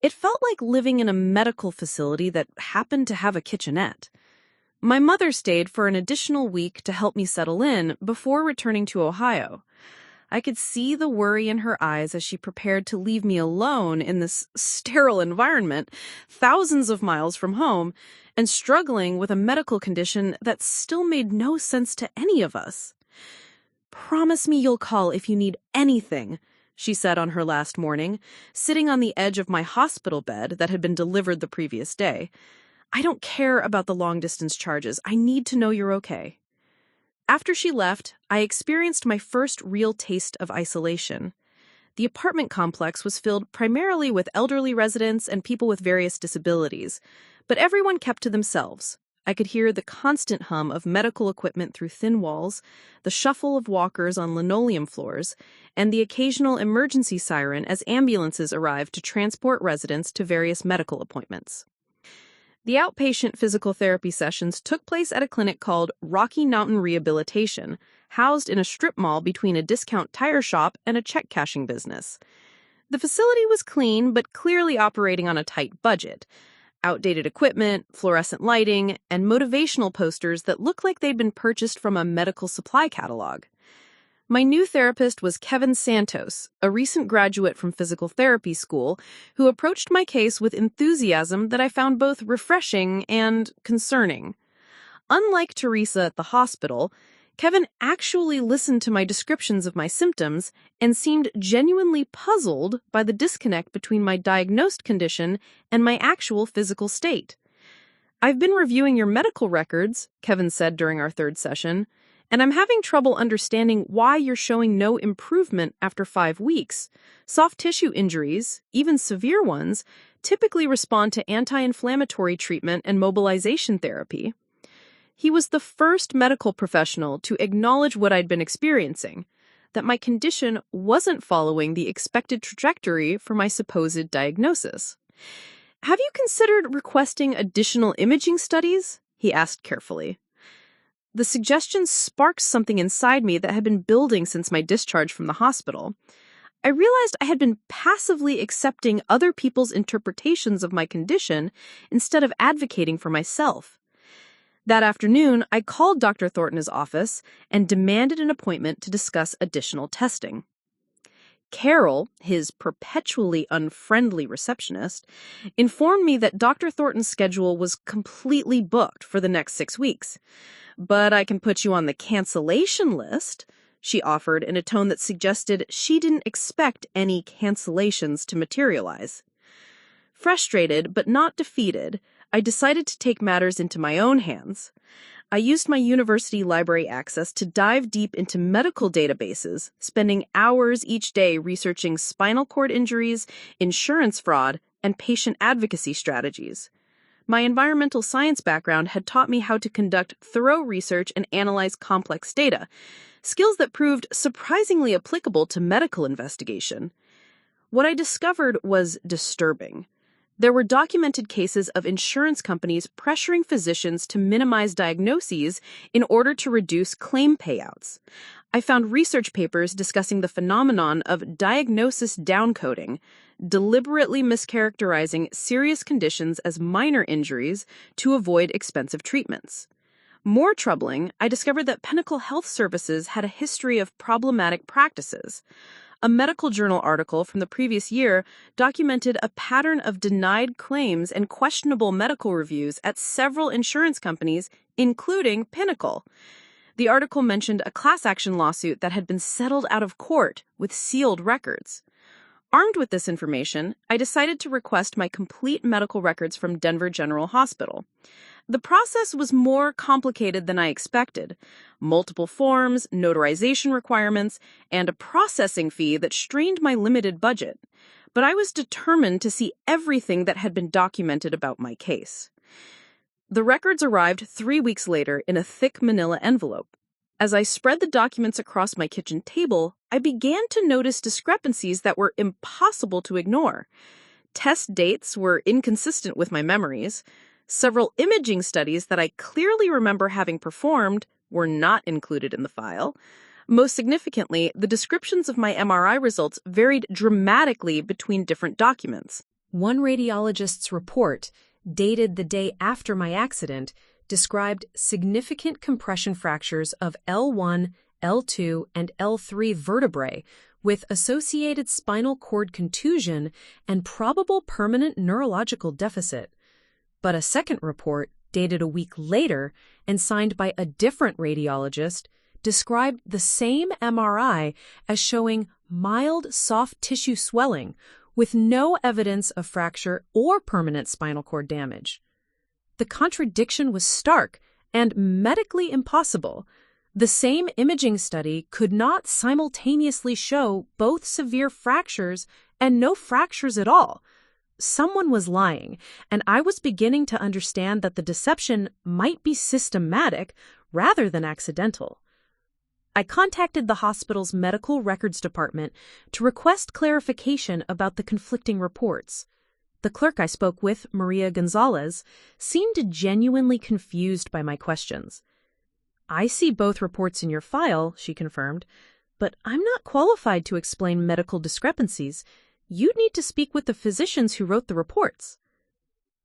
It felt like living in a medical facility that happened to have a kitchenette. My mother stayed for an additional week to help me settle in before returning to Ohio. I could see the worry in her eyes as she prepared to leave me alone in this sterile environment, thousands of miles from home, and struggling with a medical condition that still made no sense to any of us. "Promise me you'll call if you need anything," she said on her last morning, sitting on the edge of my hospital bed that had been delivered the previous day. "I don't care about the long-distance charges. I need to know you're okay." After she left, I experienced my first real taste of isolation. The apartment complex was filled primarily with elderly residents and people with various disabilities, but everyone kept to themselves. I could hear the constant hum of medical equipment through thin walls, the shuffle of walkers on linoleum floors, and the occasional emergency siren as ambulances arrived to transport residents to various medical appointments. The outpatient physical therapy sessions took place at a clinic called Rocky Mountain Rehabilitation, housed in a strip mall between a discount tire shop and a check-cashing business. The facility was clean, but clearly operating on a tight budget. Outdated equipment, fluorescent lighting, and motivational posters that looked like they'd been purchased from a medical supply catalog. My new therapist was Kevin Santos, a recent graduate from physical therapy school, who approached my case with enthusiasm that I found both refreshing and concerning. Unlike Teresa at the hospital, Kevin actually listened to my descriptions of my symptoms and seemed genuinely puzzled by the disconnect between my diagnosed condition and my actual physical state. "I've been reviewing your medical records," Kevin said during our third session, "and I'm having trouble understanding why you're showing no improvement after 5 weeks. Soft tissue injuries, even severe ones, typically respond to anti-inflammatory treatment and mobilization therapy." He was the first medical professional to acknowledge what I'd been experiencing, that my condition wasn't following the expected trajectory for my supposed diagnosis. "Have you considered requesting additional imaging studies?" he asked carefully. The suggestion sparked something inside me that had been building since my discharge from the hospital. I realized I had been passively accepting other people's interpretations of my condition instead of advocating for myself. That afternoon, I called Dr. Thornton's office and demanded an appointment to discuss additional testing. Carol, his perpetually unfriendly receptionist, informed me that Dr. Thornton's schedule was completely booked for the next 6 weeks. "But I can put you on the cancellation list," she offered in a tone that suggested she didn't expect any cancellations to materialize. Frustrated but not defeated, I decided to take matters into my own hands. I used my university library access to dive deep into medical databases, spending hours each day researching spinal cord injuries, insurance fraud, and patient advocacy strategies. My environmental science background had taught me how to conduct thorough research and analyze complex data, skills that proved surprisingly applicable to medical investigation. What I discovered was disturbing. There were documented cases of insurance companies pressuring physicians to minimize diagnoses in order to reduce claim payouts. I found research papers discussing the phenomenon of diagnosis downcoding, deliberately mischaracterizing serious conditions as minor injuries to avoid expensive treatments. More troubling, I discovered that Pinnacle Health Services had a history of problematic practices. A medical journal article from the previous year documented a pattern of denied claims and questionable medical reviews at several insurance companies, including Pinnacle. The article mentioned a class action lawsuit that had been settled out of court with sealed records. Armed with this information, I decided to request my complete medical records from Denver General Hospital. The process was more complicated than I expected. Multiple forms, notarization requirements, and a processing fee that strained my limited budget. But I was determined to see everything that had been documented about my case. The records arrived 3 weeks later in a thick manila envelope. As I spread the documents across my kitchen table, I began to notice discrepancies that were impossible to ignore. Test dates were inconsistent with my memories. Several imaging studies that I clearly remember having performed were not included in the file. Most significantly, the descriptions of my MRI results varied dramatically between different documents. One radiologist's report, dated the day after my accident, described significant compression fractures of L1, L2, and L3 vertebrae with associated spinal cord contusion and probable permanent neurological deficit. But a second report, dated a week later and signed by a different radiologist, described the same MRI as showing mild soft tissue swelling with no evidence of fracture or permanent spinal cord damage. The contradiction was stark and medically impossible. The same imaging study could not simultaneously show both severe fractures and no fractures at all. Someone was lying, and I was beginning to understand that the deception might be systematic rather than accidental. I contacted the hospital's medical records department to request clarification about the conflicting reports. The clerk I spoke with, Maria Gonzalez, seemed genuinely confused by my questions. "I see both reports in your file," she confirmed, "but I'm not qualified to explain medical discrepancies. You'd need to speak with the physicians who wrote the reports."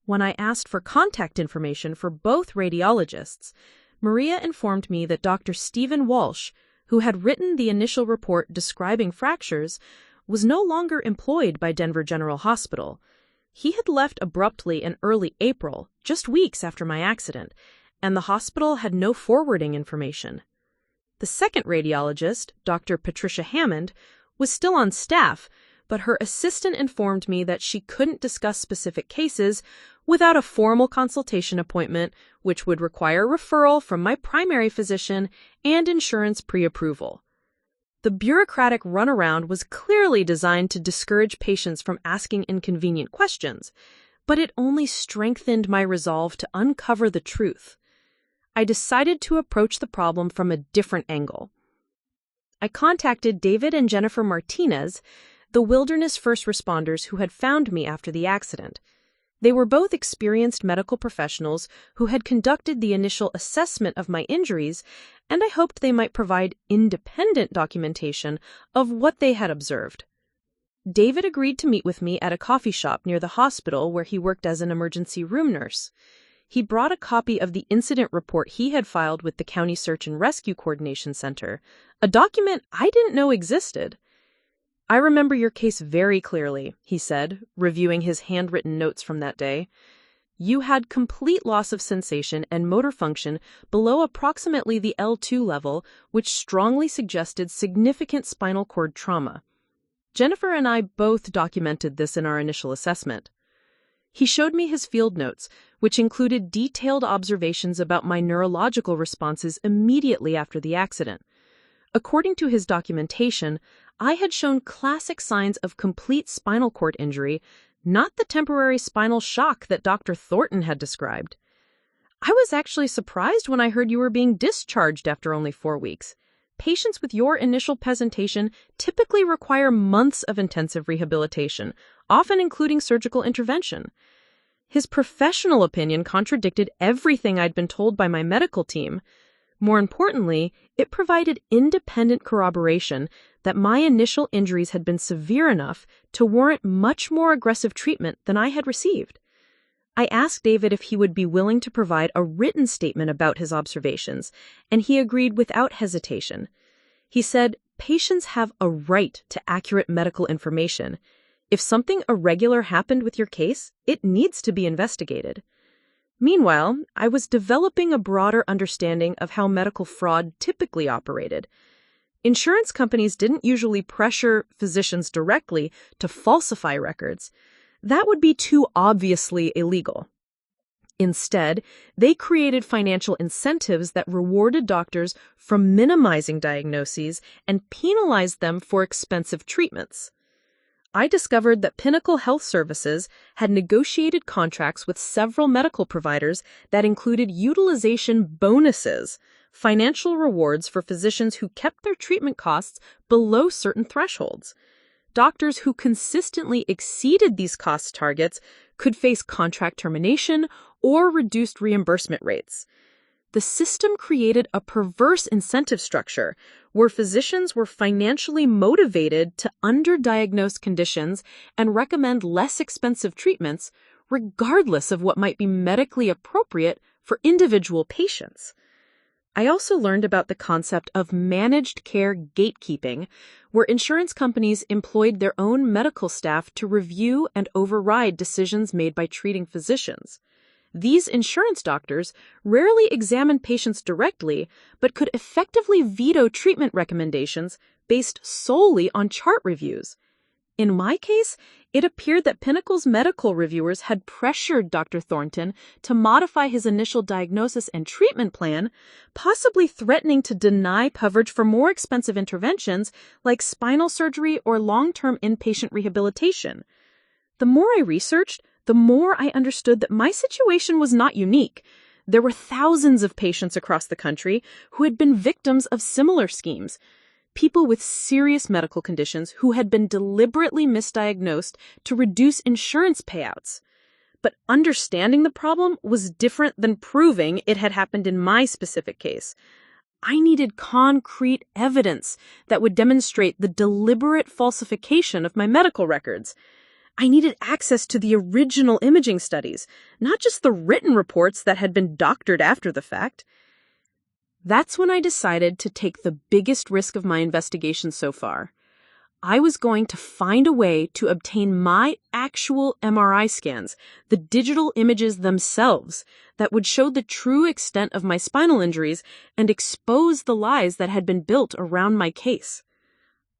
When I asked for contact information for both radiologists, Maria informed me that Dr. Stephen Walsh, who had written the initial report describing fractures, was no longer employed by Denver General Hospital. He had left abruptly in early April, just weeks after my accident, and the hospital had no forwarding information. The second radiologist, Dr. Patricia Hammond, was still on staff, but her assistant informed me that she couldn't discuss specific cases without a formal consultation appointment, which would require referral from my primary physician and insurance pre-approval. The bureaucratic runaround was clearly designed to discourage patients from asking inconvenient questions, but it only strengthened my resolve to uncover the truth. I decided to approach the problem from a different angle. I contacted David and Jennifer Martinez, the wilderness first responders who had found me after the accident. They were both experienced medical professionals who had conducted the initial assessment of my injuries, and I hoped they might provide independent documentation of what they had observed. David agreed to meet with me at a coffee shop near the hospital where he worked as an emergency room nurse. He brought a copy of the incident report he had filed with the County Search and Rescue Coordination Center, a document I didn't know existed. "I remember your case very clearly," he said, reviewing his handwritten notes from that day. "You had complete loss of sensation and motor function below approximately the L2 level, which strongly suggested significant spinal cord trauma. Jennifer and I both documented this in our initial assessment." He showed me his field notes, which included detailed observations about my neurological responses immediately after the accident. According to his documentation, I had shown classic signs of complete spinal cord injury, not the temporary spinal shock that Dr. Thornton had described. "I was actually surprised when I heard you were being discharged after only 4 weeks. Patients with your initial presentation typically require months of intensive rehabilitation, often including surgical intervention." His professional opinion contradicted everything I'd been told by my medical team. More importantly, it provided independent corroboration that my initial injuries had been severe enough to warrant much more aggressive treatment than I had received. I asked David if he would be willing to provide a written statement about his observations, and he agreed without hesitation. He said, "Patients have a right to accurate medical information. If something irregular happened with your case, it needs to be investigated." Meanwhile, I was developing a broader understanding of how medical fraud typically operated. Insurance companies didn't usually pressure physicians directly to falsify records. That would be too obviously illegal. Instead, they created financial incentives that rewarded doctors for minimizing diagnoses and penalized them for expensive treatments. I discovered that Pinnacle Health Services had negotiated contracts with several medical providers that included utilization bonuses, financial rewards for physicians who kept their treatment costs below certain thresholds. Doctors who consistently exceeded these cost targets could face contract termination or reduced reimbursement rates. The system created a perverse incentive structure where physicians were financially motivated to underdiagnose conditions and recommend less expensive treatments, regardless of what might be medically appropriate for individual patients. I also learned about the concept of managed care gatekeeping, where insurance companies employed their own medical staff to review and override decisions made by treating physicians. These insurance doctors rarely examined patients directly, but could effectively veto treatment recommendations based solely on chart reviews. In my case, it appeared that Pinnacle's medical reviewers had pressured Dr. Thornton to modify his initial diagnosis and treatment plan, possibly threatening to deny coverage for more expensive interventions like spinal surgery or long-term inpatient rehabilitation. The more I researched, the more I understood that my situation was not unique. There were thousands of patients across the country who had been victims of similar schemes. People with serious medical conditions who had been deliberately misdiagnosed to reduce insurance payouts. But understanding the problem was different than proving it had happened in my specific case. I needed concrete evidence that would demonstrate the deliberate falsification of my medical records. I needed access to the original imaging studies, not just the written reports that had been doctored after the fact. That's when I decided to take the biggest risk of my investigation so far. I was going to find a way to obtain my actual MRI scans, the digital images themselves, that would show the true extent of my spinal injuries and expose the lies that had been built around my case.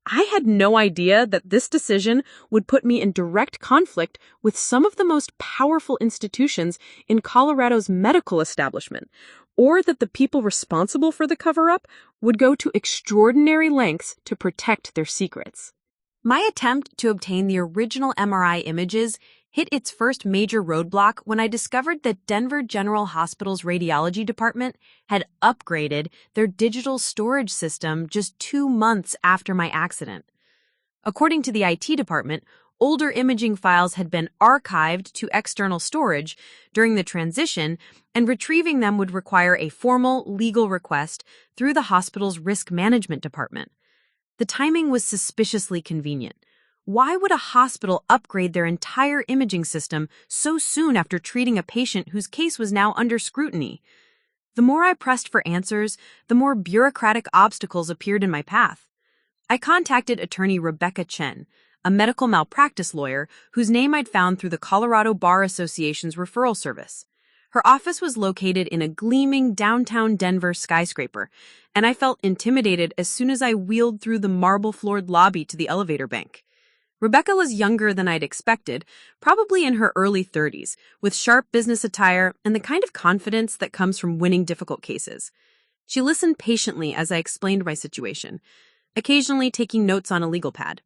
I had no idea that this decision would put me in direct conflict with some of the most powerful institutions in Colorado's medical establishment, or that the people responsible for the cover-up would go to extraordinary lengths to protect their secrets. My attempt to obtain the original MRI images hit its first major roadblock when I discovered that Denver General Hospital's radiology department had upgraded their digital storage system just 2 months after my accident. According to the IT department, older imaging files had been archived to external storage during the transition, and retrieving them would require a formal legal request through the hospital's risk management department. The timing was suspiciously convenient. Why would a hospital upgrade their entire imaging system so soon after treating a patient whose case was now under scrutiny? The more I pressed for answers, the more bureaucratic obstacles appeared in my path. I contacted attorney Rebecca Chen, a medical malpractice lawyer whose name I'd found through the Colorado Bar Association's referral service. Her office was located in a gleaming downtown Denver skyscraper, and I felt intimidated as soon as I wheeled through the marble-floored lobby to the elevator bank. Rebecca was younger than I'd expected, probably in her early 30s, with sharp business attire and the kind of confidence that comes from winning difficult cases. She listened patiently as I explained my situation, occasionally taking notes on a legal pad.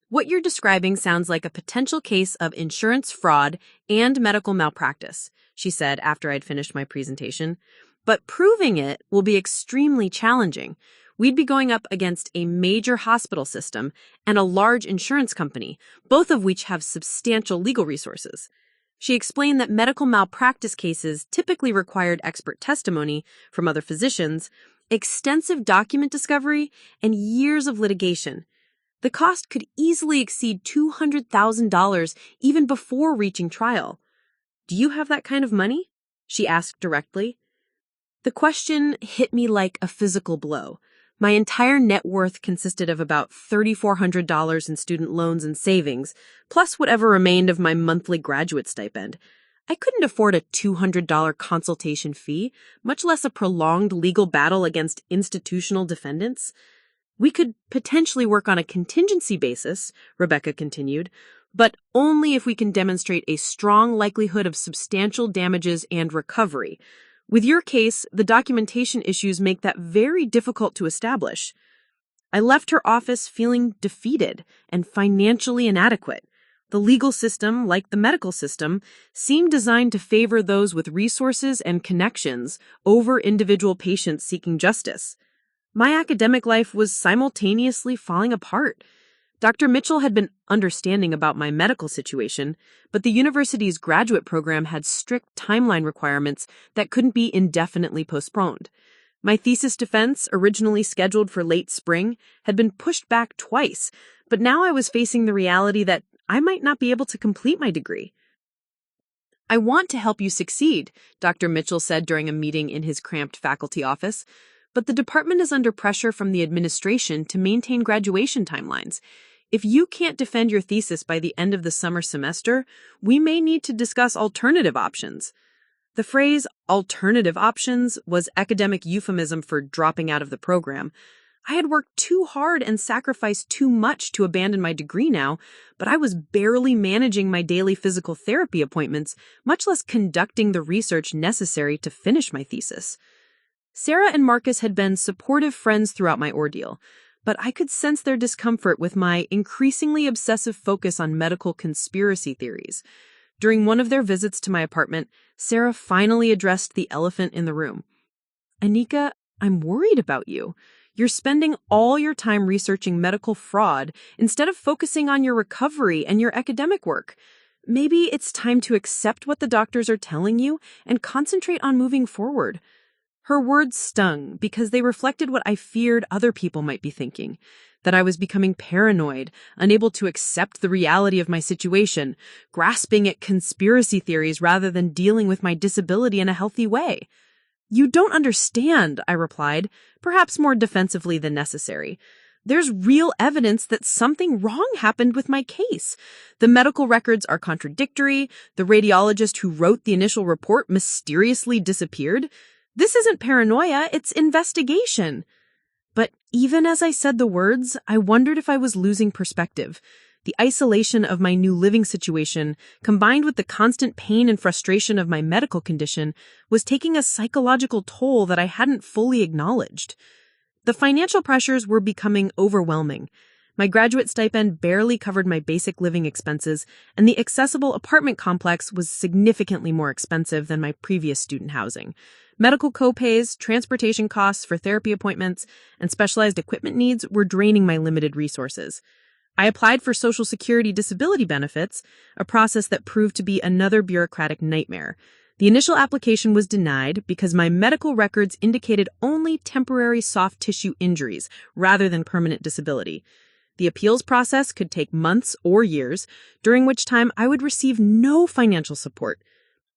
What you're describing sounds like a potential case of insurance fraud and medical malpractice, she said after I'd finished my presentation. But proving it will be extremely challenging. We'd be going up against a major hospital system and a large insurance company, both of which have substantial legal resources. She explained that medical malpractice cases typically required expert testimony from other physicians, extensive document discovery, and years of litigation. The cost could easily exceed $200,000 even before reaching trial. "Do you have that kind of money?" she asked directly. The question hit me like a physical blow. My entire net worth consisted of about $3,400 in student loans and savings, plus whatever remained of my monthly graduate stipend. I couldn't afford a $200 consultation fee, much less a prolonged legal battle against institutional defendants. "We could potentially work on a contingency basis," Rebecca continued, "but only if we can demonstrate a strong likelihood of substantial damages and recovery. With your case, the documentation issues make that very difficult to establish." I left her office feeling defeated and financially inadequate. The legal system, like the medical system, seemed designed to favor those with resources and connections over individual patients seeking justice. My academic life was simultaneously falling apart. Dr. Mitchell had been understanding about my medical situation, but the university's graduate program had strict timeline requirements that couldn't be indefinitely postponed. My thesis defense, originally scheduled for late spring, had been pushed back twice, but now I was facing the reality that I might not be able to complete my degree. "I want to help you succeed," Dr. Mitchell said during a meeting in his cramped faculty office, "but the department is under pressure from the administration to maintain graduation timelines. If you can't defend your thesis by the end of the summer semester, we may need to discuss alternative options." The phrase alternative options was academic euphemism for dropping out of the program. I had worked too hard and sacrificed too much to abandon my degree now, but I was barely managing my daily physical therapy appointments, much less conducting the research necessary to finish my thesis. Sarah and Marcus had been supportive friends throughout my ordeal, but I could sense their discomfort with my increasingly obsessive focus on medical conspiracy theories. During one of their visits to my apartment, Sarah finally addressed the elephant in the room. "Anika, I'm worried about you. You're spending all your time researching medical fraud instead of focusing on your recovery and your academic work. Maybe it's time to accept what the doctors are telling you and concentrate on moving forward." Her words stung because they reflected what I feared other people might be thinking, that I was becoming paranoid, unable to accept the reality of my situation, grasping at conspiracy theories rather than dealing with my disability in a healthy way. "You don't understand," I replied, perhaps more defensively than necessary. "There's real evidence that something wrong happened with my case. The medical records are contradictory. The radiologist who wrote the initial report mysteriously disappeared. This isn't paranoia, it's investigation." But even as I said the words, I wondered if I was losing perspective. The isolation of my new living situation, combined with the constant pain and frustration of my medical condition, was taking a psychological toll that I hadn't fully acknowledged. The financial pressures were becoming overwhelming. My graduate stipend barely covered my basic living expenses, and the accessible apartment complex was significantly more expensive than my previous student housing. Medical copays, transportation costs for therapy appointments, and specialized equipment needs were draining my limited resources. I applied for Social Security disability benefits, a process that proved to be another bureaucratic nightmare. The initial application was denied because my medical records indicated only temporary soft tissue injuries rather than permanent disability. The appeals process could take months or years, during which time I would receive no financial support.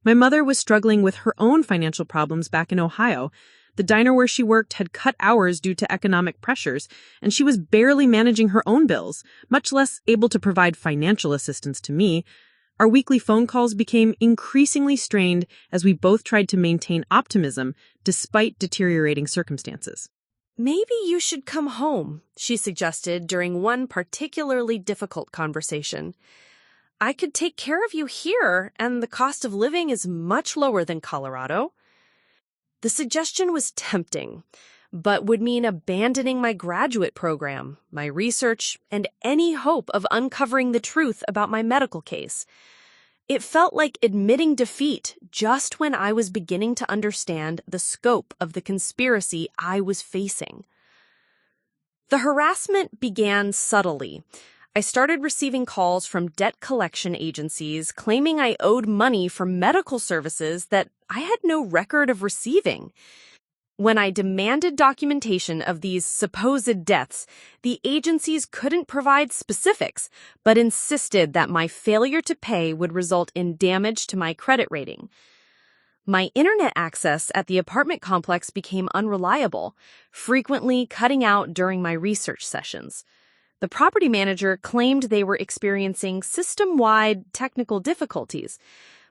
My mother was struggling with her own financial problems back in Ohio. The diner where she worked had cut hours due to economic pressures, and she was barely managing her own bills, much less able to provide financial assistance to me. Our weekly phone calls became increasingly strained as we both tried to maintain optimism despite deteriorating circumstances. "Maybe you should come home," she suggested during one particularly difficult conversation. "I could take care of you here, and the cost of living is much lower than Colorado." The suggestion was tempting, but would mean abandoning my graduate program, my research, and any hope of uncovering the truth about my medical case. It felt like admitting defeat just when I was beginning to understand the scope of the conspiracy I was facing. The harassment began subtly. I started receiving calls from debt collection agencies claiming I owed money for medical services that I had no record of receiving. When I demanded documentation of these supposed debts, the agencies couldn't provide specifics, but insisted that my failure to pay would result in damage to my credit rating. My internet access at the apartment complex became unreliable, frequently cutting out during my research sessions. The property manager claimed they were experiencing system-wide technical difficulties,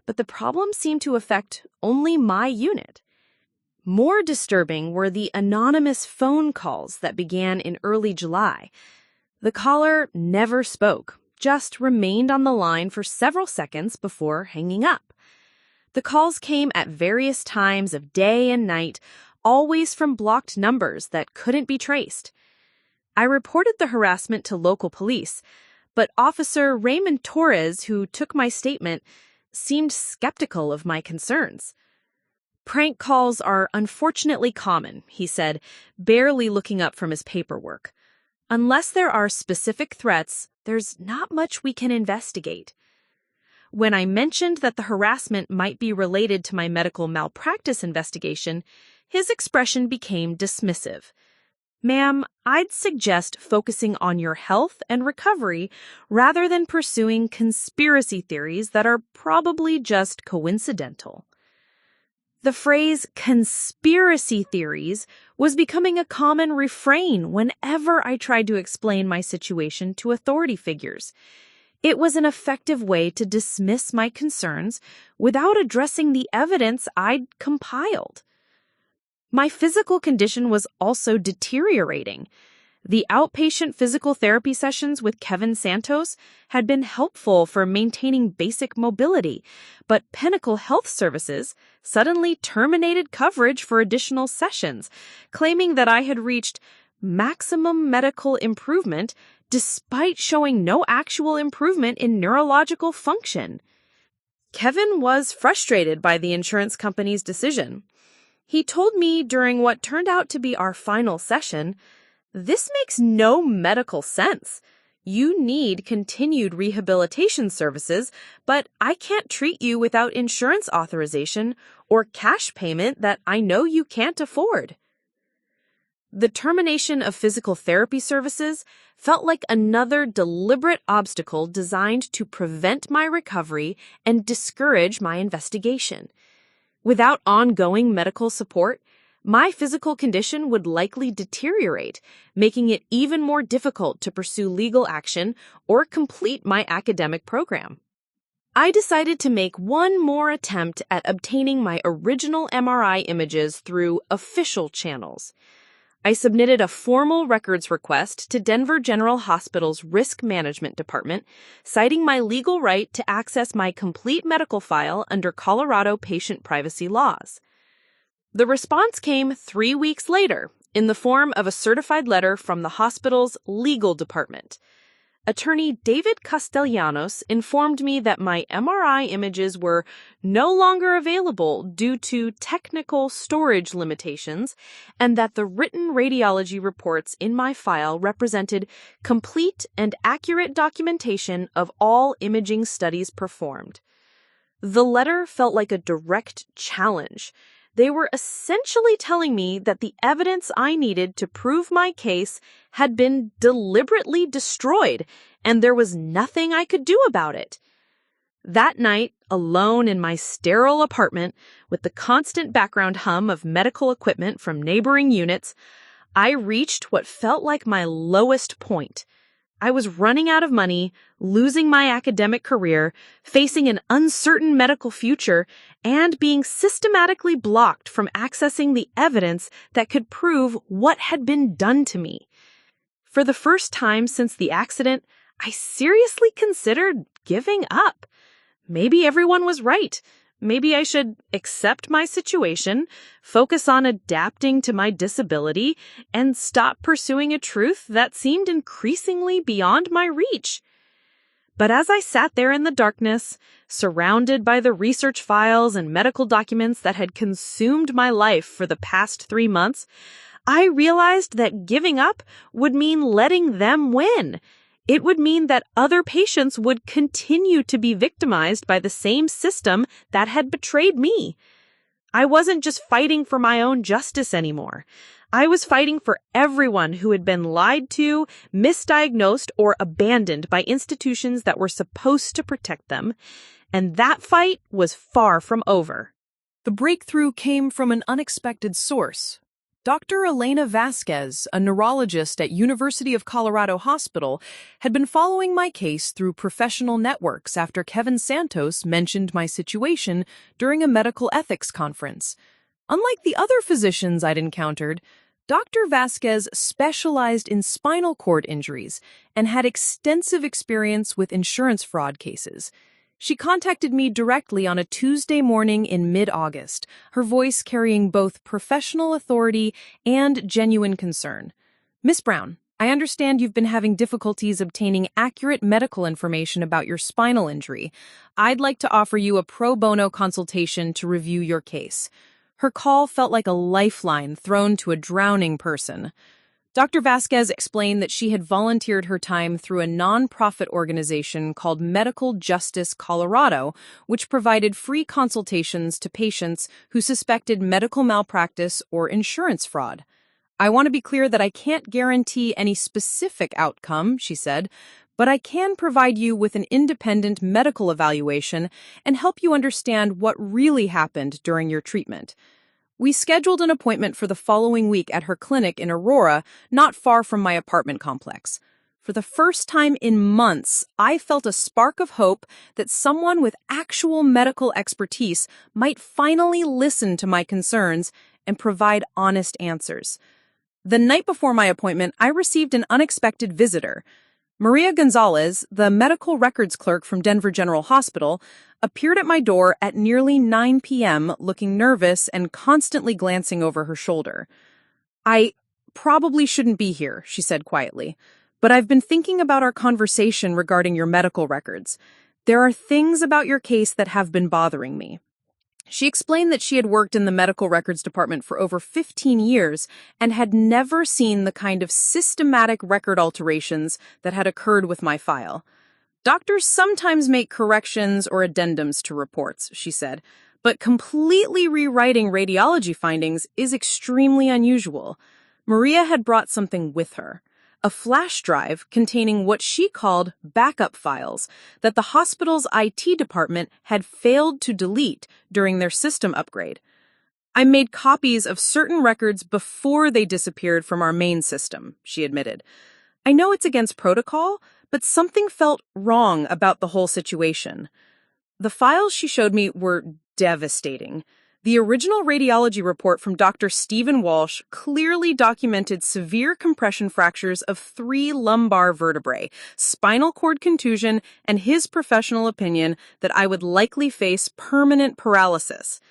but the problem seemed to affect only my unit. More disturbing were the anonymous phone calls that began in early July. The caller never spoke, just remained on the line for several seconds before hanging up. The calls came at various times of day and night, always from blocked numbers that couldn't be traced. I reported the harassment to local police, but Officer Raymond Torres, who took my statement, seemed skeptical of my concerns. "Prank calls are unfortunately common," he said, barely looking up from his paperwork. "Unless there are specific threats, there's not much we can investigate." When I mentioned that the harassment might be related to my medical malpractice investigation, his expression became dismissive. "Ma'am, I'd suggest focusing on your health and recovery rather than pursuing conspiracy theories that are probably just coincidental." The phrase conspiracy theories was becoming a common refrain whenever I tried to explain my situation to authority figures. It was an effective way to dismiss my concerns without addressing the evidence I'd compiled. My physical condition was also deteriorating. The outpatient physical therapy sessions with Kevin Santos had been helpful for maintaining basic mobility, but Pinnacle Health Services suddenly terminated coverage for additional sessions, claiming that I had reached maximum medical improvement despite showing no actual improvement in neurological function. Kevin was frustrated by the insurance company's decision. He told me during what turned out to be our final session, "This makes no medical sense. You need continued rehabilitation services, but I can't treat you without insurance authorization or cash payment that I know you can't afford." The termination of physical therapy services felt like another deliberate obstacle designed to prevent my recovery and discourage my investigation. Without ongoing medical support, my physical condition would likely deteriorate, making it even more difficult to pursue legal action or complete my academic program. I decided to make one more attempt at obtaining my original MRI images through official channels. I submitted a formal records request to Denver General Hospital's Risk Management Department, citing my legal right to access my complete medical file under Colorado patient privacy laws. The response came 3 weeks later in the form of a certified letter from the hospital's legal department. Attorney David Castellanos informed me that my MRI images were no longer available due to technical storage limitations and that the written radiology reports in my file represented complete and accurate documentation of all imaging studies performed. The letter felt like a direct challenge. They were essentially telling me that the evidence I needed to prove my case had been deliberately destroyed, and there was nothing I could do about it. That night, alone in my sterile apartment, with the constant background hum of medical equipment from neighboring units, I reached what felt like my lowest point. I was running out of money, losing my academic career, facing an uncertain medical future, and being systematically blocked from accessing the evidence that could prove what had been done to me. For the first time since the accident, I seriously considered giving up. Maybe everyone was right. Maybe I should accept my situation, focus on adapting to my disability, and stop pursuing a truth that seemed increasingly beyond my reach. But as I sat there in the darkness, surrounded by the research files and medical documents that had consumed my life for the past 3 months, I realized that giving up would mean letting them win. It would mean that other patients would continue to be victimized by the same system that had betrayed me. I wasn't just fighting for my own justice anymore. I was fighting for everyone who had been lied to, misdiagnosed, or abandoned by institutions that were supposed to protect them. And that fight was far from over. The breakthrough came from an unexpected source. Dr. Elena Vasquez, a neurologist at University of Colorado Hospital, had been following my case through professional networks after Kevin Santos mentioned my situation during a medical ethics conference. Unlike the other physicians I'd encountered, Dr. Vasquez specialized in spinal cord injuries and had extensive experience with insurance fraud cases. She contacted me directly on a Tuesday morning in mid-August, her voice carrying both professional authority and genuine concern. "Miss Brown, I understand you've been having difficulties obtaining accurate medical information about your spinal injury. I'd like to offer you a pro bono consultation to review your case." Her call felt like a lifeline thrown to a drowning person. Dr. Vasquez explained that she had volunteered her time through a nonprofit organization called Medical Justice Colorado, which provided free consultations to patients who suspected medical malpractice or insurance fraud. "I want to be clear that I can't guarantee any specific outcome," she said, "but I can provide you with an independent medical evaluation and help you understand what really happened during your treatment." We scheduled an appointment for the following week at her clinic in Aurora, not far from my apartment complex. For the first time in months, I felt a spark of hope that someone with actual medical expertise might finally listen to my concerns and provide honest answers. The night before my appointment, I received an unexpected visitor. Maria Gonzalez, the medical records clerk from Denver General Hospital, appeared at my door at nearly 9 p.m. looking nervous and constantly glancing over her shoulder. "I probably shouldn't be here," she said quietly, "but I've been thinking about our conversation regarding your medical records. There are things about your case that have been bothering me." She explained that she had worked in the medical records department for over 15 years and had never seen the kind of systematic record alterations that had occurred with my file. "Doctors sometimes make corrections or addendums to reports," she said, "but completely rewriting radiology findings is extremely unusual." Maria had brought something with her, a flash drive containing what she called backup files that the hospital's IT department had failed to delete during their system upgrade. "I made copies of certain records before they disappeared from our main system," she admitted. "I know it's against protocol, but something felt wrong about the whole situation." The files she showed me were devastating. The original radiology report from Dr. Stephen Walsh clearly documented severe compression fractures of 3 lumbar vertebrae, spinal cord contusion, and his professional opinion that I would likely face permanent paralysis.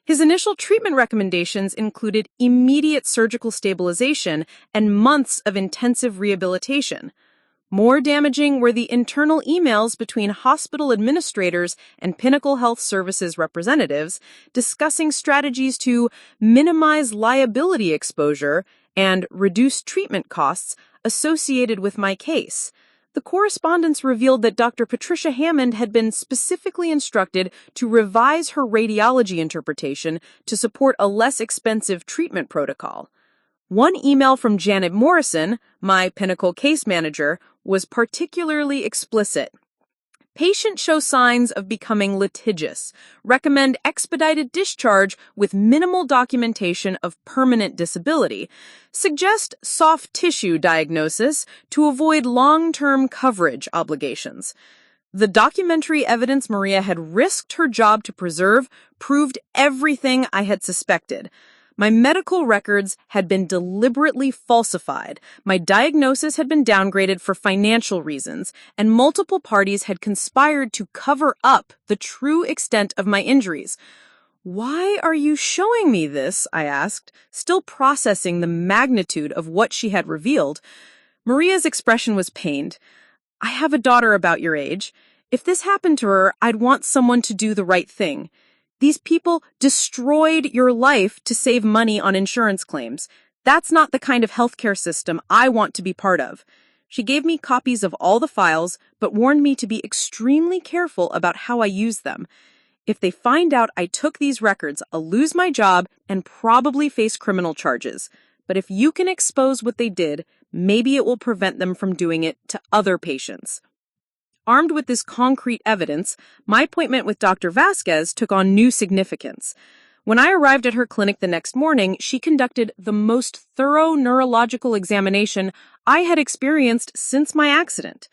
His initial treatment recommendations included immediate surgical stabilization and months of intensive rehabilitation. More damaging were the internal emails between hospital administrators and Pinnacle Health Services representatives discussing strategies to minimize liability exposure and reduce treatment costs associated with my case. The correspondence revealed that Dr. Patricia Hammond had been specifically instructed to revise her radiology interpretation to support a less expensive treatment protocol. One email from Janet Morrison, my Pinnacle case manager, was particularly explicit. "Patient show signs of becoming litigious. Recommend expedited discharge with minimal documentation of permanent disability. Suggest soft tissue diagnosis to avoid long-term coverage obligations." The documentary evidence Maria had risked her job to preserve proved everything I had suspected. My medical records had been deliberately falsified, my diagnosis had been downgraded for financial reasons, and multiple parties had conspired to cover up the true extent of my injuries. "Why are you showing me this?" I asked, still processing the magnitude of what she had revealed. Maria's expression was pained. "I have a daughter about your age. If this happened to her, I'd want someone to do the right thing. These people destroyed your life to save money on insurance claims. That's not the kind of healthcare system I want to be part of." She gave me copies of all the files, but warned me to be extremely careful about how I use them. "If they find out I took these records, I'll lose my job and probably face criminal charges. But if you can expose what they did, maybe it will prevent them from doing it to other patients." Armed with this concrete evidence, my appointment with Dr. Vasquez took on new significance. When I arrived at her clinic the next morning, she conducted the most thorough neurological examination I had experienced since my accident.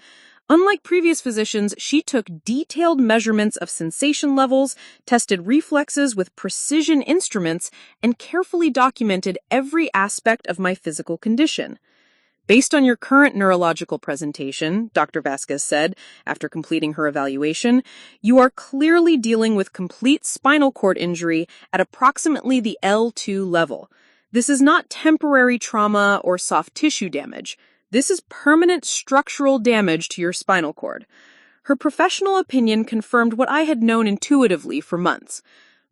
Unlike previous physicians, she took detailed measurements of sensation levels, tested reflexes with precision instruments, and carefully documented every aspect of my physical condition. "Based on your current neurological presentation," Dr. Vasquez said, after completing her evaluation, "you are clearly dealing with complete spinal cord injury at approximately the L2 level. This is not temporary trauma or soft tissue damage. This is permanent structural damage to your spinal cord." Her professional opinion confirmed what I had known intuitively for months.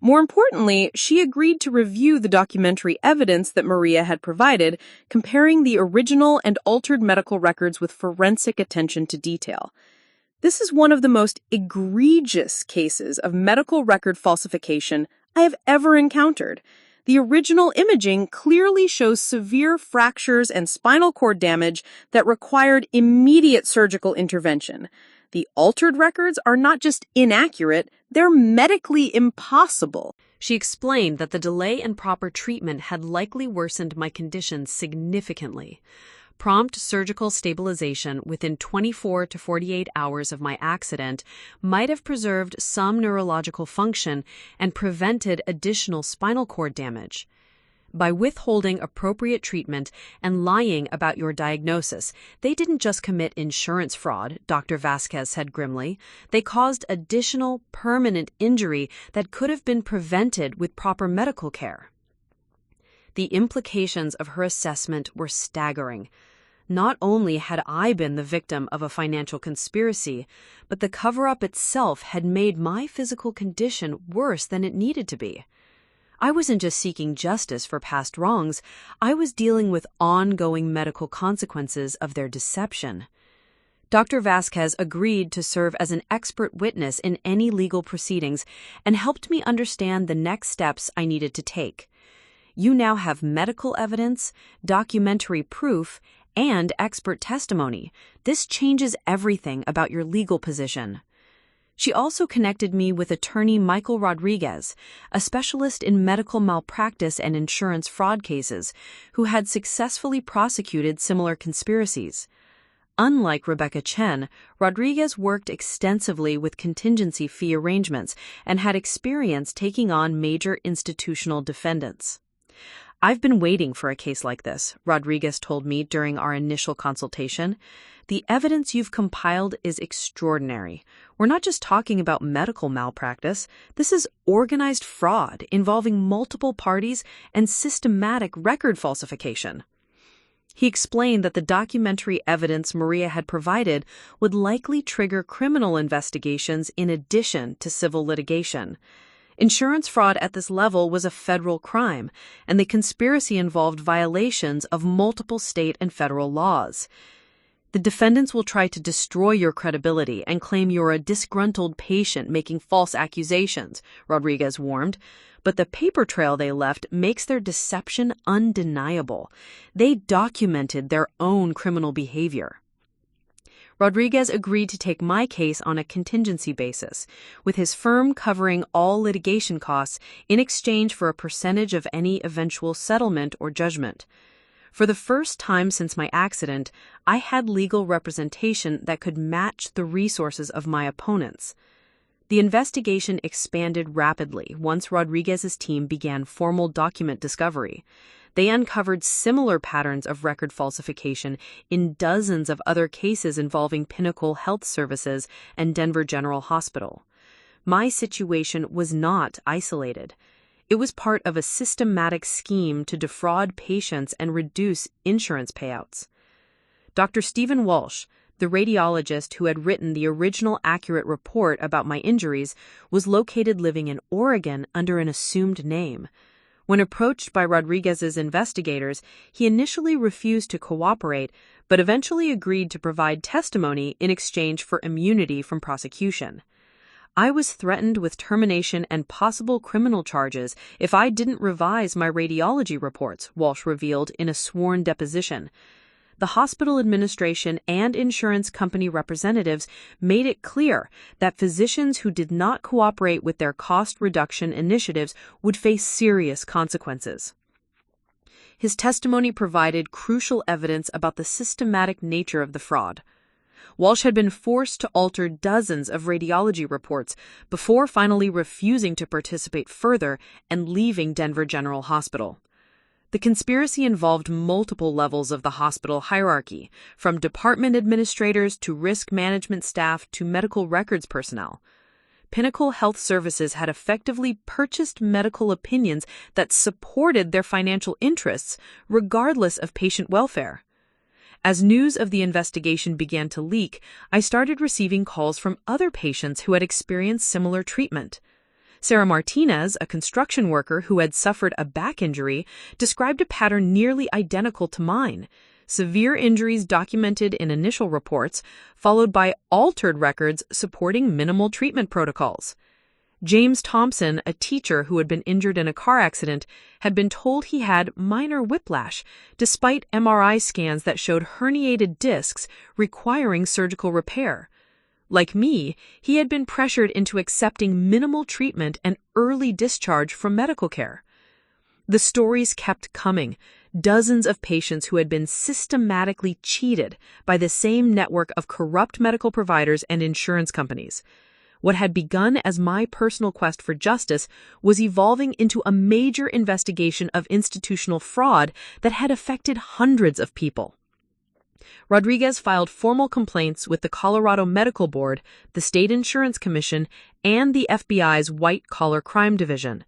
More importantly, she agreed to review the documentary evidence that Maria had provided, comparing the original and altered medical records with forensic attention to detail. This is one of the most egregious cases of medical record falsification I have ever encountered. The original imaging clearly shows severe fractures and spinal cord damage that required immediate surgical intervention. The altered records are not just inaccurate, they're medically impossible. She explained that the delay in proper treatment had likely worsened my condition significantly. Prompt surgical stabilization within 24 to 48 hours of my accident might have preserved some neurological function and prevented additional spinal cord damage. By withholding appropriate treatment and lying about your diagnosis, they didn't just commit insurance fraud, Dr. Vasquez said grimly. They caused additional permanent injury that could have been prevented with proper medical care. The implications of her assessment were staggering. Not only had I been the victim of a financial conspiracy, but the cover-up itself had made my physical condition worse than it needed to be. I wasn't just seeking justice for past wrongs, I was dealing with ongoing medical consequences of their deception. Dr. Vasquez agreed to serve as an expert witness in any legal proceedings and helped me understand the next steps I needed to take. You now have medical evidence, documentary proof, and expert testimony. This changes everything about your legal position. She also connected me with attorney Michael Rodriguez, a specialist in medical malpractice and insurance fraud cases, who had successfully prosecuted similar conspiracies. Unlike Rebecca Chen, Rodriguez worked extensively with contingency fee arrangements and had experience taking on major institutional defendants. "I've been waiting for a case like this," Rodriguez told me during our initial consultation. "The evidence you've compiled is extraordinary. We're not just talking about medical malpractice. This is organized fraud involving multiple parties and systematic record falsification." He explained that the documentary evidence Maria had provided would likely trigger criminal investigations in addition to civil litigation. Insurance fraud at this level was a federal crime, and the conspiracy involved violations of multiple state and federal laws. "The defendants will try to destroy your credibility and claim you're a disgruntled patient making false accusations," Rodriguez warned. "But the paper trail they left makes their deception undeniable. They documented their own criminal behavior." Rodriguez agreed to take my case on a contingency basis, with his firm covering all litigation costs in exchange for a percentage of any eventual settlement or judgment. For the first time since my accident, I had legal representation that could match the resources of my opponents. The investigation expanded rapidly once Rodriguez's team began formal document discovery. They uncovered similar patterns of record falsification in dozens of other cases involving Pinnacle Health Services and Denver General Hospital. My situation was not isolated. It was part of a systematic scheme to defraud patients and reduce insurance payouts. Dr. Stephen Walsh, the radiologist who had written the original accurate report about my injuries, was located living in Oregon under an assumed name. When approached by Rodriguez's investigators, he initially refused to cooperate, but eventually agreed to provide testimony in exchange for immunity from prosecution. I was threatened with termination and possible criminal charges if I didn't revise my radiology reports, Walsh revealed in a sworn deposition. The hospital administration and insurance company representatives made it clear that physicians who did not cooperate with their cost reduction initiatives would face serious consequences. His testimony provided crucial evidence about the systematic nature of the fraud. Walsh had been forced to alter dozens of radiology reports before finally refusing to participate further and leaving Denver General Hospital. The conspiracy involved multiple levels of the hospital hierarchy, from department administrators to risk management staff to medical records personnel. Pinnacle Health Services had effectively purchased medical opinions that supported their financial interests, regardless of patient welfare. As news of the investigation began to leak, I started receiving calls from other patients who had experienced similar treatment. Sarah Martinez, a construction worker who had suffered a back injury, described a pattern nearly identical to mine. Severe injuries documented in initial reports, followed by altered records supporting minimal treatment protocols. James Thompson, a teacher who had been injured in a car accident, had been told he had minor whiplash, despite MRI scans that showed herniated discs requiring surgical repair. Like me, he had been pressured into accepting minimal treatment and early discharge from medical care. The stories kept coming. Dozens of patients who had been systematically cheated by the same network of corrupt medical providers and insurance companies. What had begun as my personal quest for justice was evolving into a major investigation of institutional fraud that had affected hundreds of people. Rodriguez filed formal complaints with the Colorado Medical Board, the State Insurance Commission, and the FBI's White Collar Crime Division.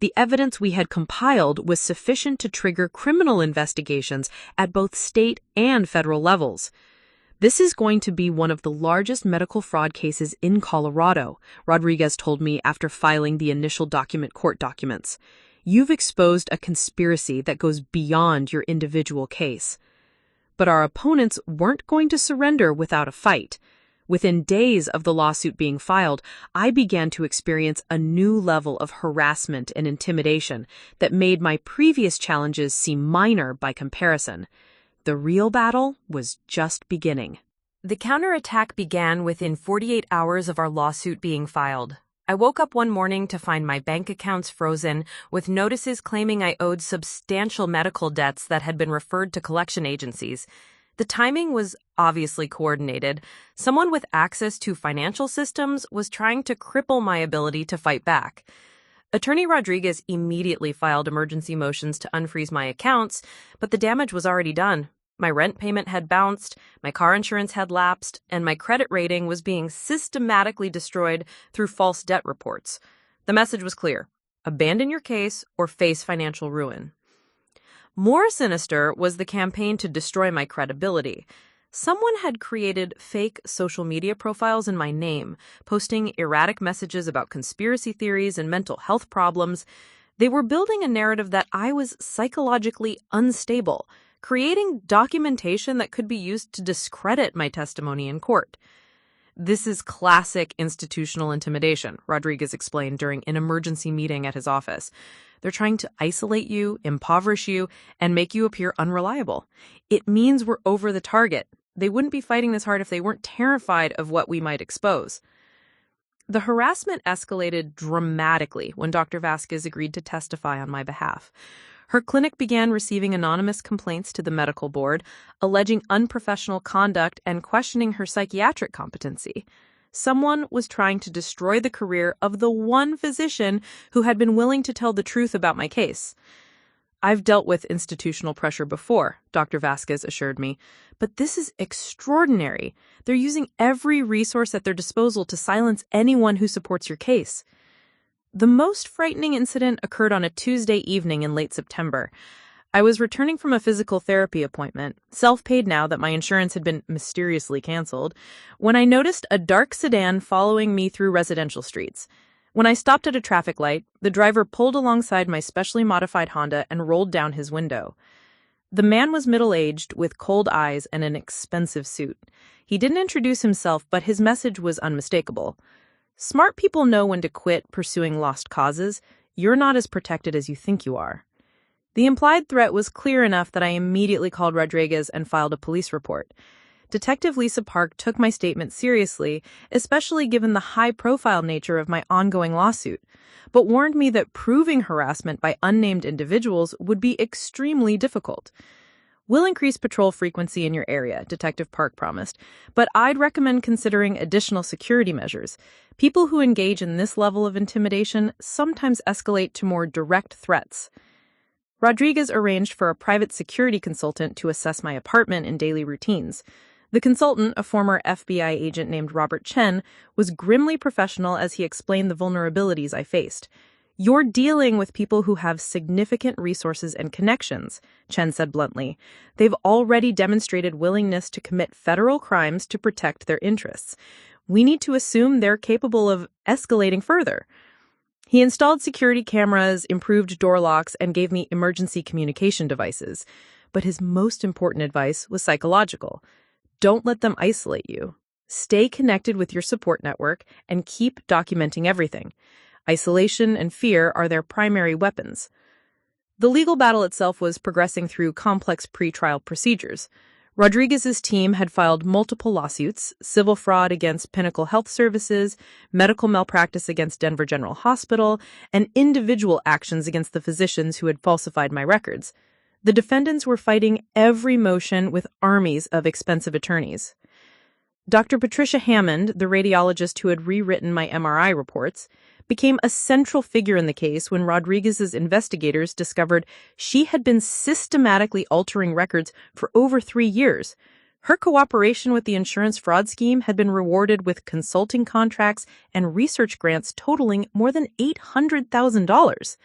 The evidence we had compiled was sufficient to trigger criminal investigations at both state and federal levels. This is going to be one of the largest medical fraud cases in Colorado, Rodriguez told me after filing the initial court documents. You've exposed a conspiracy that goes beyond your individual case. But our opponents weren't going to surrender without a fight. Within days of the lawsuit being filed, I began to experience a new level of harassment and intimidation that made my previous challenges seem minor by comparison. The real battle was just beginning. The counterattack began within 48 hours of our lawsuit being filed. I woke up one morning to find my bank accounts frozen, with notices claiming I owed substantial medical debts that had been referred to collection agencies. The timing was obviously coordinated. Someone with access to financial systems was trying to cripple my ability to fight back. Attorney Rodriguez immediately filed emergency motions to unfreeze my accounts, but the damage was already done. My rent payment had bounced, my car insurance had lapsed, and my credit rating was being systematically destroyed through false debt reports. The message was clear: abandon your case or face financial ruin. More sinister was the campaign to destroy my credibility. Someone had created fake social media profiles in my name, posting erratic messages about conspiracy theories and mental health problems. They were building a narrative that I was psychologically unstable, creating documentation that could be used to discredit my testimony in court. This is classic institutional intimidation, Rodriguez explained during an emergency meeting at his office. They're trying to isolate you, impoverish you, and make you appear unreliable. It means we're over the target. They wouldn't be fighting this hard if they weren't terrified of what we might expose. The harassment escalated dramatically when Dr. Vasquez agreed to testify on my behalf. Her clinic began receiving anonymous complaints to the medical board, alleging unprofessional conduct and questioning her psychiatric competency. Someone was trying to destroy the career of the one physician who had been willing to tell the truth about my case. I've dealt with institutional pressure before, Dr. Vasquez assured me, but this is extraordinary. They're using every resource at their disposal to silence anyone who supports your case. The most frightening incident occurred on a Tuesday evening in late September. I was returning from a physical therapy appointment, self-paid now that my insurance had been mysteriously canceled, when I noticed a dark sedan following me through residential streets. When I stopped at a traffic light, the driver pulled alongside my specially modified Honda and rolled down his window. The man was middle-aged, with cold eyes and an expensive suit. He didn't introduce himself, but his message was unmistakable. Smart people know when to quit pursuing lost causes. You're not as protected as you think you are. The implied threat was clear enough that I immediately called Rodriguez and filed a police report. Detective Lisa Park took my statement seriously, especially given the high-profile nature of my ongoing lawsuit, but warned me that proving harassment by unnamed individuals would be extremely difficult. We'll increase patrol frequency in your area, Detective Park promised, but I'd recommend considering additional security measures. People who engage in this level of intimidation sometimes escalate to more direct threats. Rodriguez arranged for a private security consultant to assess my apartment and daily routines. The consultant, a former FBI agent named Robert Chen, was grimly professional as he explained the vulnerabilities I faced. You're dealing with people who have significant resources and connections, Chen said bluntly. They've already demonstrated willingness to commit federal crimes to protect their interests. We need to assume they're capable of escalating further. He installed security cameras, improved door locks, and gave me emergency communication devices. But his most important advice was psychological. Don't let them isolate you. Stay connected with your support network and keep documenting everything. Isolation and fear are their primary weapons. The legal battle itself was progressing through complex pretrial procedures. Rodriguez's team had filed multiple lawsuits: civil fraud against Pinnacle Health Services, medical malpractice against Denver General Hospital, and individual actions against the physicians who had falsified my records. The defendants were fighting every motion with armies of expensive attorneys. Dr. Patricia Hammond, the radiologist who had rewritten my MRI reports, became a central figure in the case when Rodriguez's investigators discovered she had been systematically altering records for over 3 years. Her cooperation with the insurance fraud scheme had been rewarded with consulting contracts and research grants totaling more than $800,000.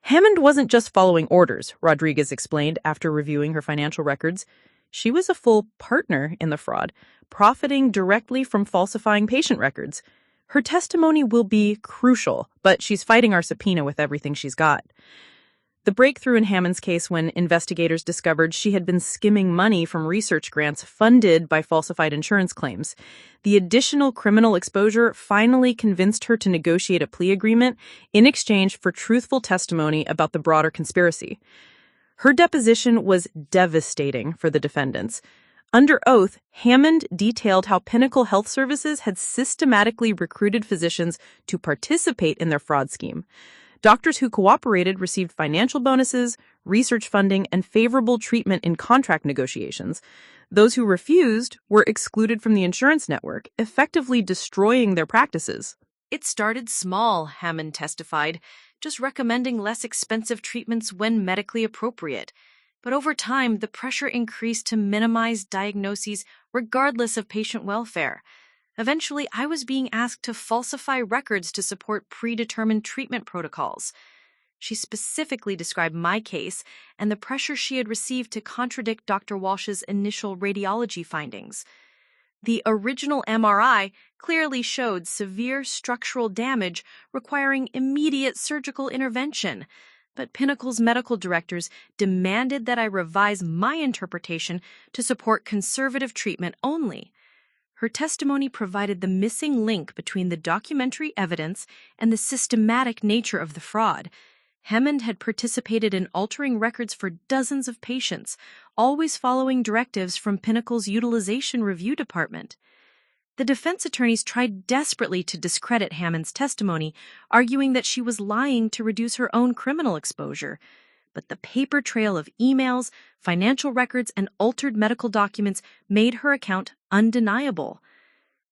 Hammond wasn't just following orders, Rodriguez explained after reviewing her financial records. She was a full partner in the fraud, profiting directly from falsifying patient records. Her testimony will be crucial, but she's fighting our subpoena with everything she's got. The breakthrough in Hammond's case when investigators discovered she had been skimming money from research grants funded by falsified insurance claims. The additional criminal exposure finally convinced her to negotiate a plea agreement in exchange for truthful testimony about the broader conspiracy. Her deposition was devastating for the defendants. Under oath, Hammond detailed how Pinnacle Health Services had systematically recruited physicians to participate in their fraud scheme. Doctors who cooperated received financial bonuses, research funding, and favorable treatment in contract negotiations. Those who refused were excluded from the insurance network, effectively destroying their practices. It started small, Hammond testified, just recommending less expensive treatments when medically appropriate. But over time, the pressure increased to minimize diagnoses regardless of patient welfare. Eventually, I was being asked to falsify records to support predetermined treatment protocols. She specifically described my case and the pressure she had received to contradict Dr. Walsh's initial radiology findings. The original MRI clearly showed severe structural damage requiring immediate surgical intervention, but Pinnacle's medical directors demanded that I revise my interpretation to support conservative treatment only. Her testimony provided the missing link between the documentary evidence and the systematic nature of the fraud. Hammond had participated in altering records for dozens of patients, always following directives from Pinnacle's utilization review department. The defense attorneys tried desperately to discredit Hammond's testimony, arguing that she was lying to reduce her own criminal exposure. But the paper trail of emails, financial records, and altered medical documents made her account undeniable.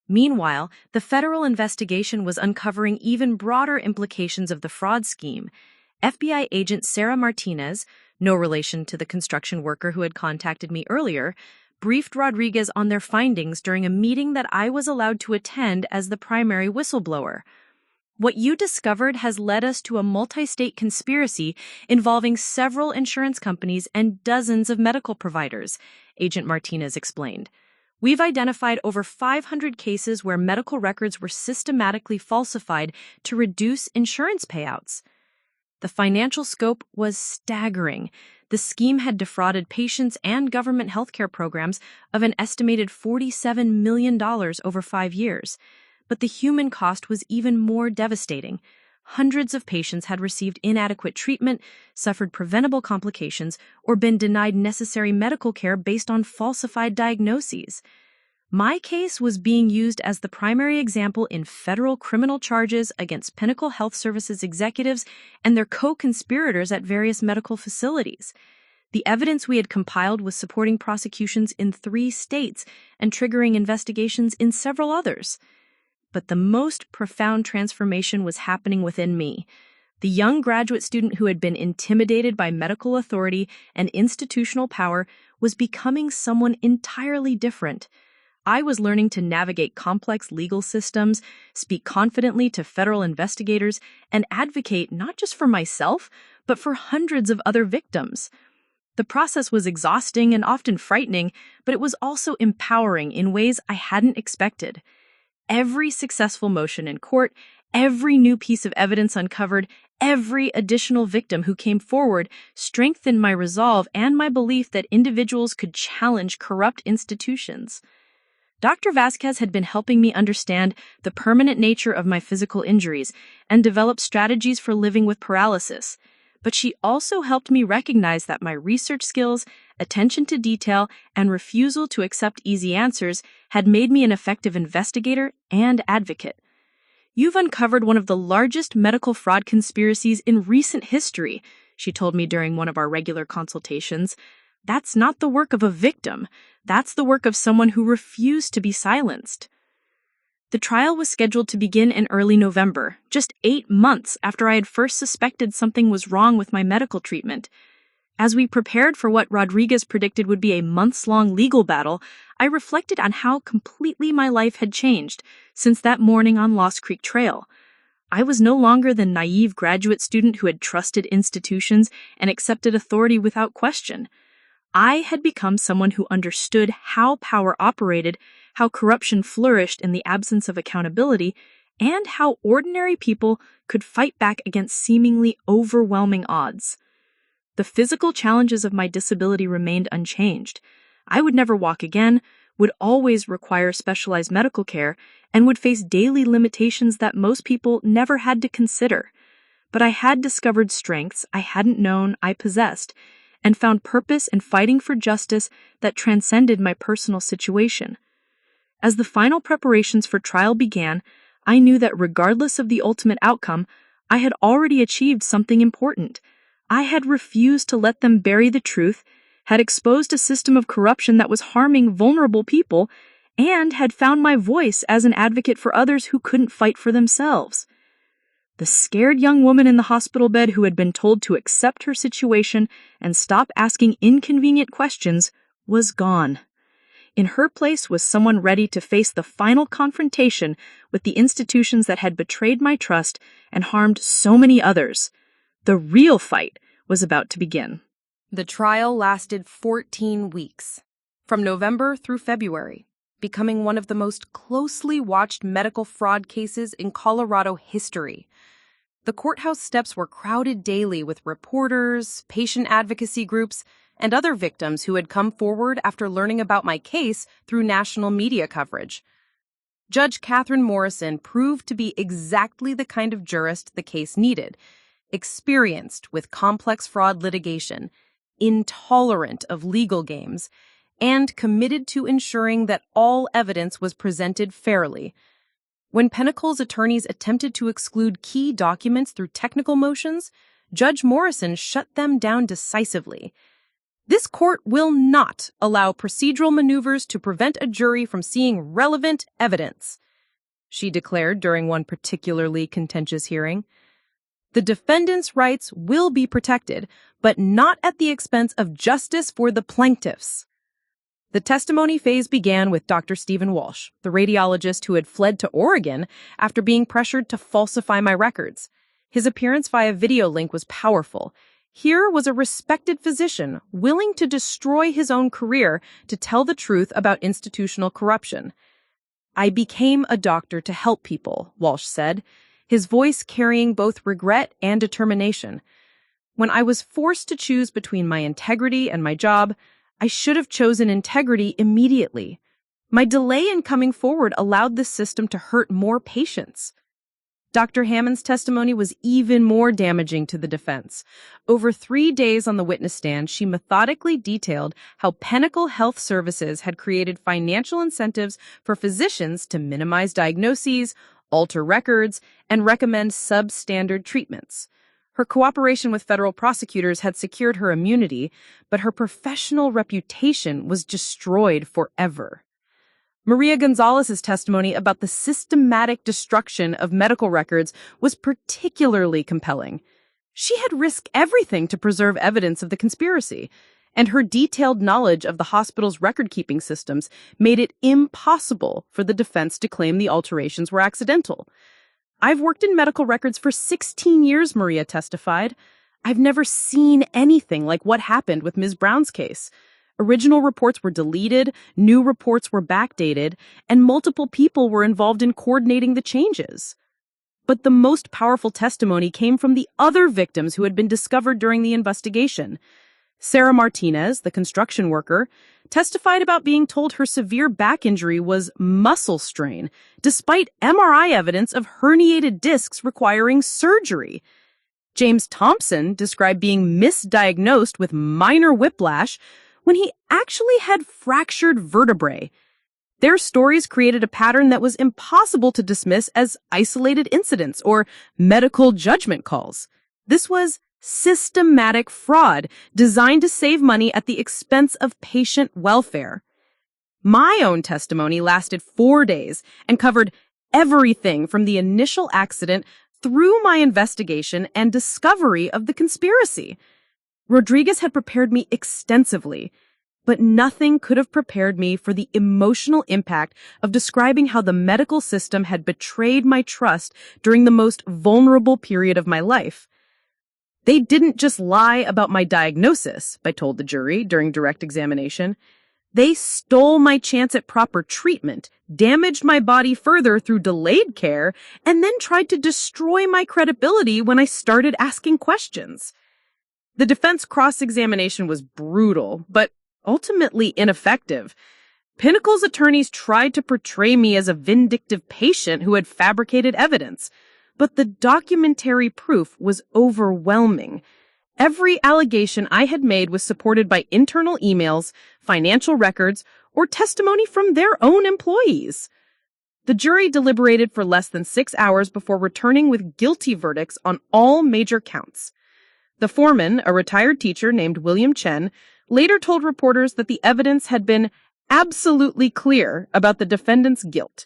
Meanwhile, the federal investigation was uncovering even broader implications of the fraud scheme. FBI agent Sarah Martinez, no relation to the construction worker who had contacted me earlier, briefed Rodriguez on their findings during a meeting that I was allowed to attend as the primary whistleblower. What you discovered has led us to a multi-state conspiracy involving several insurance companies and dozens of medical providers, Agent Martinez explained. We've identified over 500 cases where medical records were systematically falsified to reduce insurance payouts. The financial scope was staggering. The scheme had defrauded patients and government healthcare programs of an estimated $47 million over 5 years. But the human cost was even more devastating. Hundreds of patients had received inadequate treatment, suffered preventable complications, or been denied necessary medical care based on falsified diagnoses. My case was being used as the primary example in federal criminal charges against Pinnacle Health Services executives and their co-conspirators at various medical facilities. The evidence we had compiled was supporting prosecutions in 3 states and triggering investigations in several others. But the most profound transformation was happening within me. The young graduate student who had been intimidated by medical authority and institutional power was becoming someone entirely different. I was learning to navigate complex legal systems, speak confidently to federal investigators, and advocate not just for myself, but for hundreds of other victims. The process was exhausting and often frightening, but it was also empowering in ways I hadn't expected. Every successful motion in court, every new piece of evidence uncovered, every additional victim who came forward strengthened my resolve and my belief that individuals could challenge corrupt institutions. Dr. Vasquez had been helping me understand the permanent nature of my physical injuries and develop strategies for living with paralysis. But she also helped me recognize that my research skills, attention to detail, and refusal to accept easy answers had made me an effective investigator and advocate. You've uncovered one of the largest medical fraud conspiracies in recent history, she told me during one of our regular consultations. That's not the work of a victim. That's the work of someone who refused to be silenced. The trial was scheduled to begin in early November, just 8 months after I had first suspected something was wrong with my medical treatment. As we prepared for what Rodriguez predicted would be a months-long legal battle, I reflected on how completely my life had changed since that morning on Lost Creek Trail. I was no longer the naive graduate student who had trusted institutions and accepted authority without question. I had become someone who understood how power operated, how corruption flourished in the absence of accountability, and how ordinary people could fight back against seemingly overwhelming odds. The physical challenges of my disability remained unchanged. I would never walk again, would always require specialized medical care, and would face daily limitations that most people never had to consider. But I had discovered strengths I hadn't known I possessed, and found purpose in fighting for justice that transcended my personal situation. As the final preparations for trial began, I knew that regardless of the ultimate outcome, I had already achieved something important. I had refused to let them bury the truth, had exposed a system of corruption that was harming vulnerable people, and had found my voice as an advocate for others who couldn't fight for themselves. The scared young woman in the hospital bed who had been told to accept her situation and stop asking inconvenient questions was gone. In her place was someone ready to face the final confrontation with the institutions that had betrayed my trust and harmed so many others. The real fight was about to begin. The trial lasted 14 weeks, from November through February, becoming one of the most closely watched medical fraud cases in Colorado history. The courthouse steps were crowded daily with reporters, patient advocacy groups, and other victims who had come forward after learning about my case through national media coverage. Judge Catherine Morrison proved to be exactly the kind of jurist the case needed, experienced with complex fraud litigation, intolerant of legal games, and committed to ensuring that all evidence was presented fairly. When Pinnacle's attorneys attempted to exclude key documents through technical motions, Judge Morrison shut them down decisively. This court will not allow procedural maneuvers to prevent a jury from seeing relevant evidence, she declared during one particularly contentious hearing. The defendant's rights will be protected, but not at the expense of justice for the plaintiffs. The testimony phase began with Dr. Stephen Walsh, the radiologist who had fled to Oregon after being pressured to falsify my records. His appearance via video link was powerful. Here was a respected physician willing to destroy his own career to tell the truth about institutional corruption. "I became a doctor to help people," Walsh said, his voice carrying both regret and determination. "When I was forced to choose between my integrity and my job, I should have chosen integrity immediately. My delay in coming forward allowed this system to hurt more patients." Dr. Hammond's testimony was even more damaging to the defense. Over 3 days on the witness stand, she methodically detailed how Pinnacle Health Services had created financial incentives for physicians to minimize diagnoses, alter records, and recommend substandard treatments. Her cooperation with federal prosecutors had secured her immunity, but her professional reputation was destroyed forever. Maria Gonzalez's testimony about the systematic destruction of medical records was particularly compelling. She had risked everything to preserve evidence of the conspiracy, and her detailed knowledge of the hospital's record-keeping systems made it impossible for the defense to claim the alterations were accidental. "I've worked in medical records for 16 years, Maria testified. I've never seen anything like what happened with Ms. Brown's case. Original reports were deleted, new reports were backdated, and multiple people were involved in coordinating the changes." But the most powerful testimony came from the other victims who had been discovered during the investigation. Sarah Martinez, the construction worker, testified about being told her severe back injury was muscle strain, despite MRI evidence of herniated discs requiring surgery. James Thompson described being misdiagnosed with minor whiplash when he actually had fractured vertebrae. Their stories created a pattern that was impossible to dismiss as isolated incidents or medical judgment calls. This was systematic fraud designed to save money at the expense of patient welfare. My own testimony lasted 4 days and covered everything from the initial accident through my investigation and discovery of the conspiracy. Rodriguez had prepared me extensively, but nothing could have prepared me for the emotional impact of describing how the medical system had betrayed my trust during the most vulnerable period of my life. They didn't just lie about my diagnosis, I told the jury during direct examination. They stole my chance at proper treatment, damaged my body further through delayed care, and then tried to destroy my credibility when I started asking questions. The defense cross-examination was brutal, but ultimately ineffective. Pinnacle's attorneys tried to portray me as a vindictive patient who had fabricated evidence, but the documentary proof was overwhelming. Every allegation I had made was supported by internal emails, financial records, or testimony from their own employees. The jury deliberated for less than 6 hours before returning with guilty verdicts on all major counts. The foreman, a retired teacher named William Chen, later told reporters that the evidence had been absolutely clear about the defendant's guilt.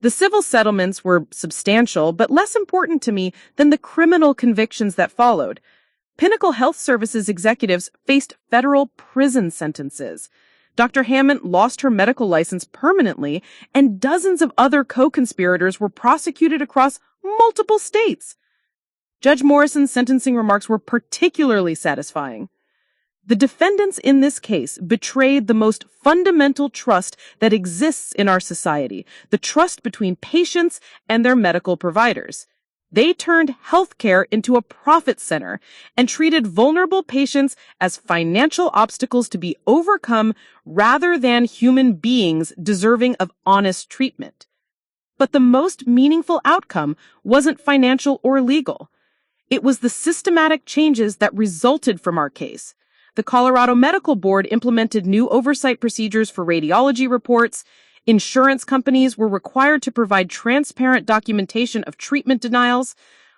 The civil settlements were substantial, but less important to me than the criminal convictions that followed. Pinnacle Health Services executives faced federal prison sentences. Dr. Hammond lost her medical license permanently, and dozens of other co-conspirators were prosecuted across multiple states. Judge Morrison's sentencing remarks were particularly satisfying. The defendants in this case betrayed the most fundamental trust that exists in our society, the trust between patients and their medical providers. They turned healthcare into a profit center and treated vulnerable patients as financial obstacles to be overcome rather than human beings deserving of honest treatment. But the most meaningful outcome wasn't financial or legal. It was the systematic changes that resulted from our case. The Colorado Medical Board implemented new oversight procedures for radiology reports. Insurance companies were required to provide transparent documentation of treatment denials.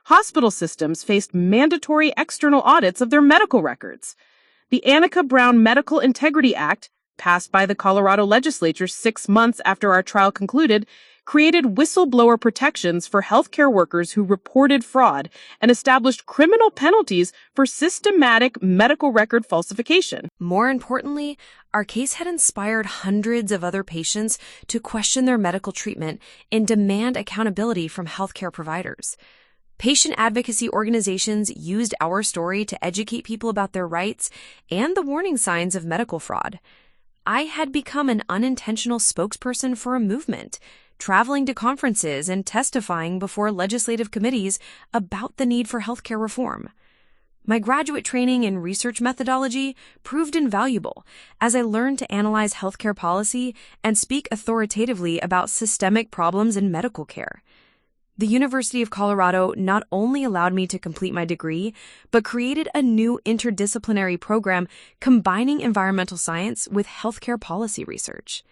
Hospital systems faced mandatory external audits of their medical records. The Anika Brown Medical Integrity Act, passed by the Colorado legislature 6 months after our trial concluded, created whistleblower protections for healthcare workers who reported fraud and established criminal penalties for systematic medical record falsification. More importantly, our case had inspired hundreds of other patients to question their medical treatment and demand accountability from healthcare providers. Patient advocacy organizations used our story to educate people about their rights and the warning signs of medical fraud. I had become an unintentional spokesperson for a movement, traveling to conferences and testifying before legislative committees about the need for healthcare reform. My graduate training in research methodology proved invaluable as I learned to analyze healthcare policy and speak authoritatively about systemic problems in medical care. The University of Colorado not only allowed me to complete my degree, but created a new interdisciplinary program combining environmental science with healthcare policy research.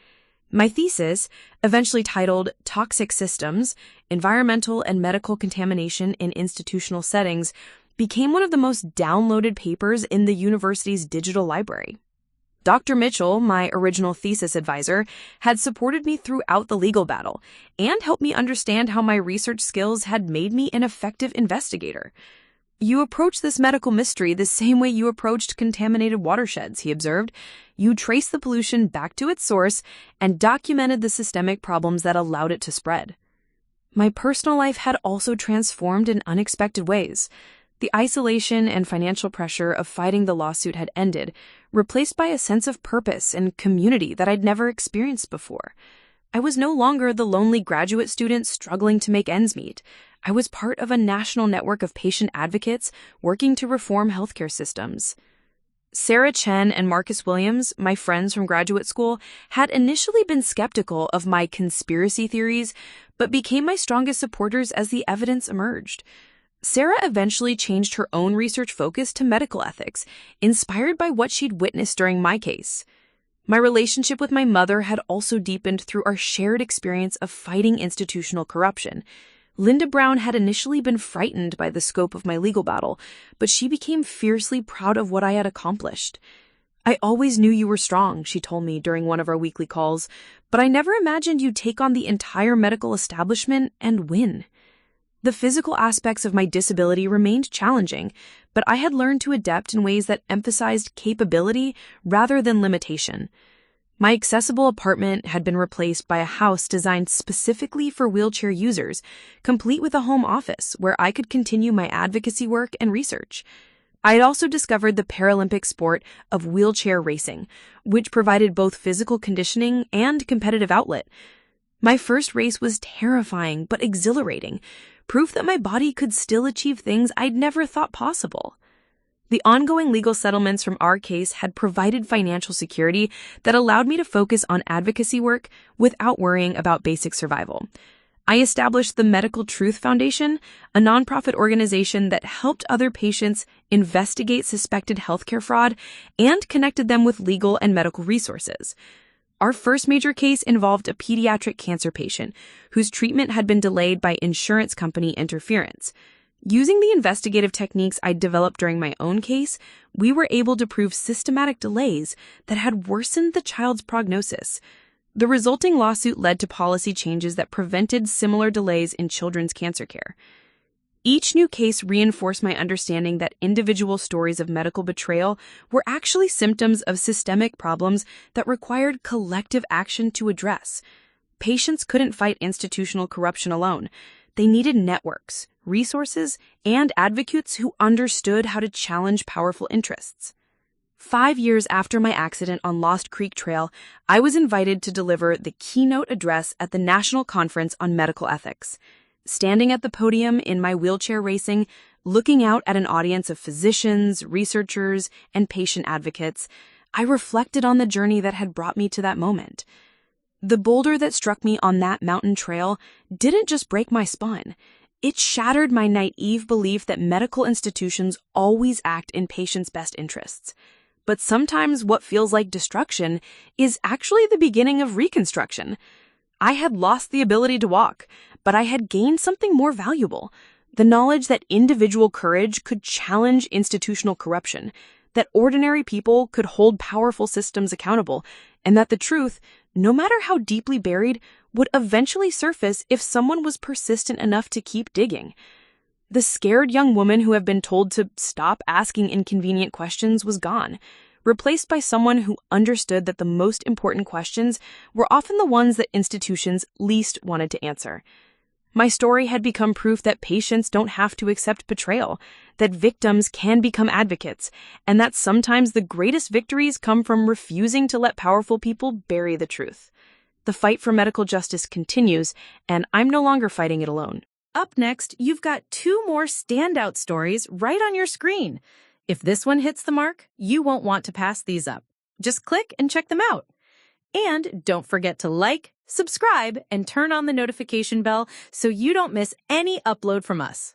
My thesis, eventually titled Toxic Systems, Environmental and Medical Contamination in Institutional Settings, became one of the most downloaded papers in the university's digital library. Dr. Mitchell, my original thesis advisor, had supported me throughout the legal battle and helped me understand how my research skills had made me an effective investigator. You approach this medical mystery the same way you approached contaminated watersheds, he observed. You traced the pollution back to its source and documented the systemic problems that allowed it to spread. My personal life had also transformed in unexpected ways. The isolation and financial pressure of fighting the lawsuit had ended, replaced by a sense of purpose and community that I'd never experienced before. I was no longer the lonely graduate student struggling to make ends meet. I was part of a national network of patient advocates working to reform healthcare systems. Sarah Chen and Marcus Williams, my friends from graduate school, had initially been skeptical of my conspiracy theories, but became my strongest supporters as the evidence emerged. Sarah eventually changed her own research focus to medical ethics, inspired by what she'd witnessed during my case. My relationship with my mother had also deepened through our shared experience of fighting institutional corruption. Linda Brown had initially been frightened by the scope of my legal battle, but she became fiercely proud of what I had accomplished. I always knew you were strong, she told me during one of our weekly calls, but I never imagined you'd take on the entire medical establishment and win. The physical aspects of my disability remained challenging, but I had learned to adapt in ways that emphasized capability rather than limitation. My accessible apartment had been replaced by a house designed specifically for wheelchair users, complete with a home office where I could continue my advocacy work and research. I had also discovered the Paralympic sport of wheelchair racing, which provided both physical conditioning and competitive outlet. My first race was terrifying but exhilarating, proof that my body could still achieve things I'd never thought possible. The ongoing legal settlements from our case had provided financial security that allowed me to focus on advocacy work without worrying about basic survival. I established the Medical Truth Foundation, a nonprofit organization that helped other patients investigate suspected healthcare fraud and connected them with legal and medical resources. Our first major case involved a pediatric cancer patient whose treatment had been delayed by insurance company interference. Using the investigative techniques I'd developed during my own case, we were able to prove systematic delays that had worsened the child's prognosis. The resulting lawsuit led to policy changes that prevented similar delays in children's cancer care. Each new case reinforced my understanding that individual stories of medical betrayal were actually symptoms of systemic problems that required collective action to address. Patients couldn't fight institutional corruption alone. They needed networks, resources, and advocates who understood how to challenge powerful interests. 5 years after my accident on Lost Creek Trail, I was invited to deliver the keynote address at the National Conference on Medical Ethics. Standing at the podium in my wheelchair racing, looking out at an audience of physicians, researchers, and patient advocates, I reflected on the journey that had brought me to that moment. The boulder that struck me on that mountain trail didn't just break my spine. It shattered my naive belief that medical institutions always act in patients' best interests. But sometimes what feels like destruction is actually the beginning of reconstruction. I had lost the ability to walk, but I had gained something more valuable: the knowledge that individual courage could challenge institutional corruption, that ordinary people could hold powerful systems accountable, and that the truth, no matter how deeply buried, would eventually surface if someone was persistent enough to keep digging. The scared young woman who had been told to stop asking inconvenient questions was gone, replaced by someone who understood that the most important questions were often the ones that institutions least wanted to answer. My story had become proof that patients don't have to accept betrayal, that victims can become advocates, and that sometimes the greatest victories come from refusing to let powerful people bury the truth. The fight for medical justice continues, and I'm no longer fighting it alone. Up next, you've got 2 more standout stories right on your screen. If this one hits the mark, you won't want to pass these up. Just click and check them out. And don't forget to like, subscribe, and turn on the notification bell so you don't miss any upload from us.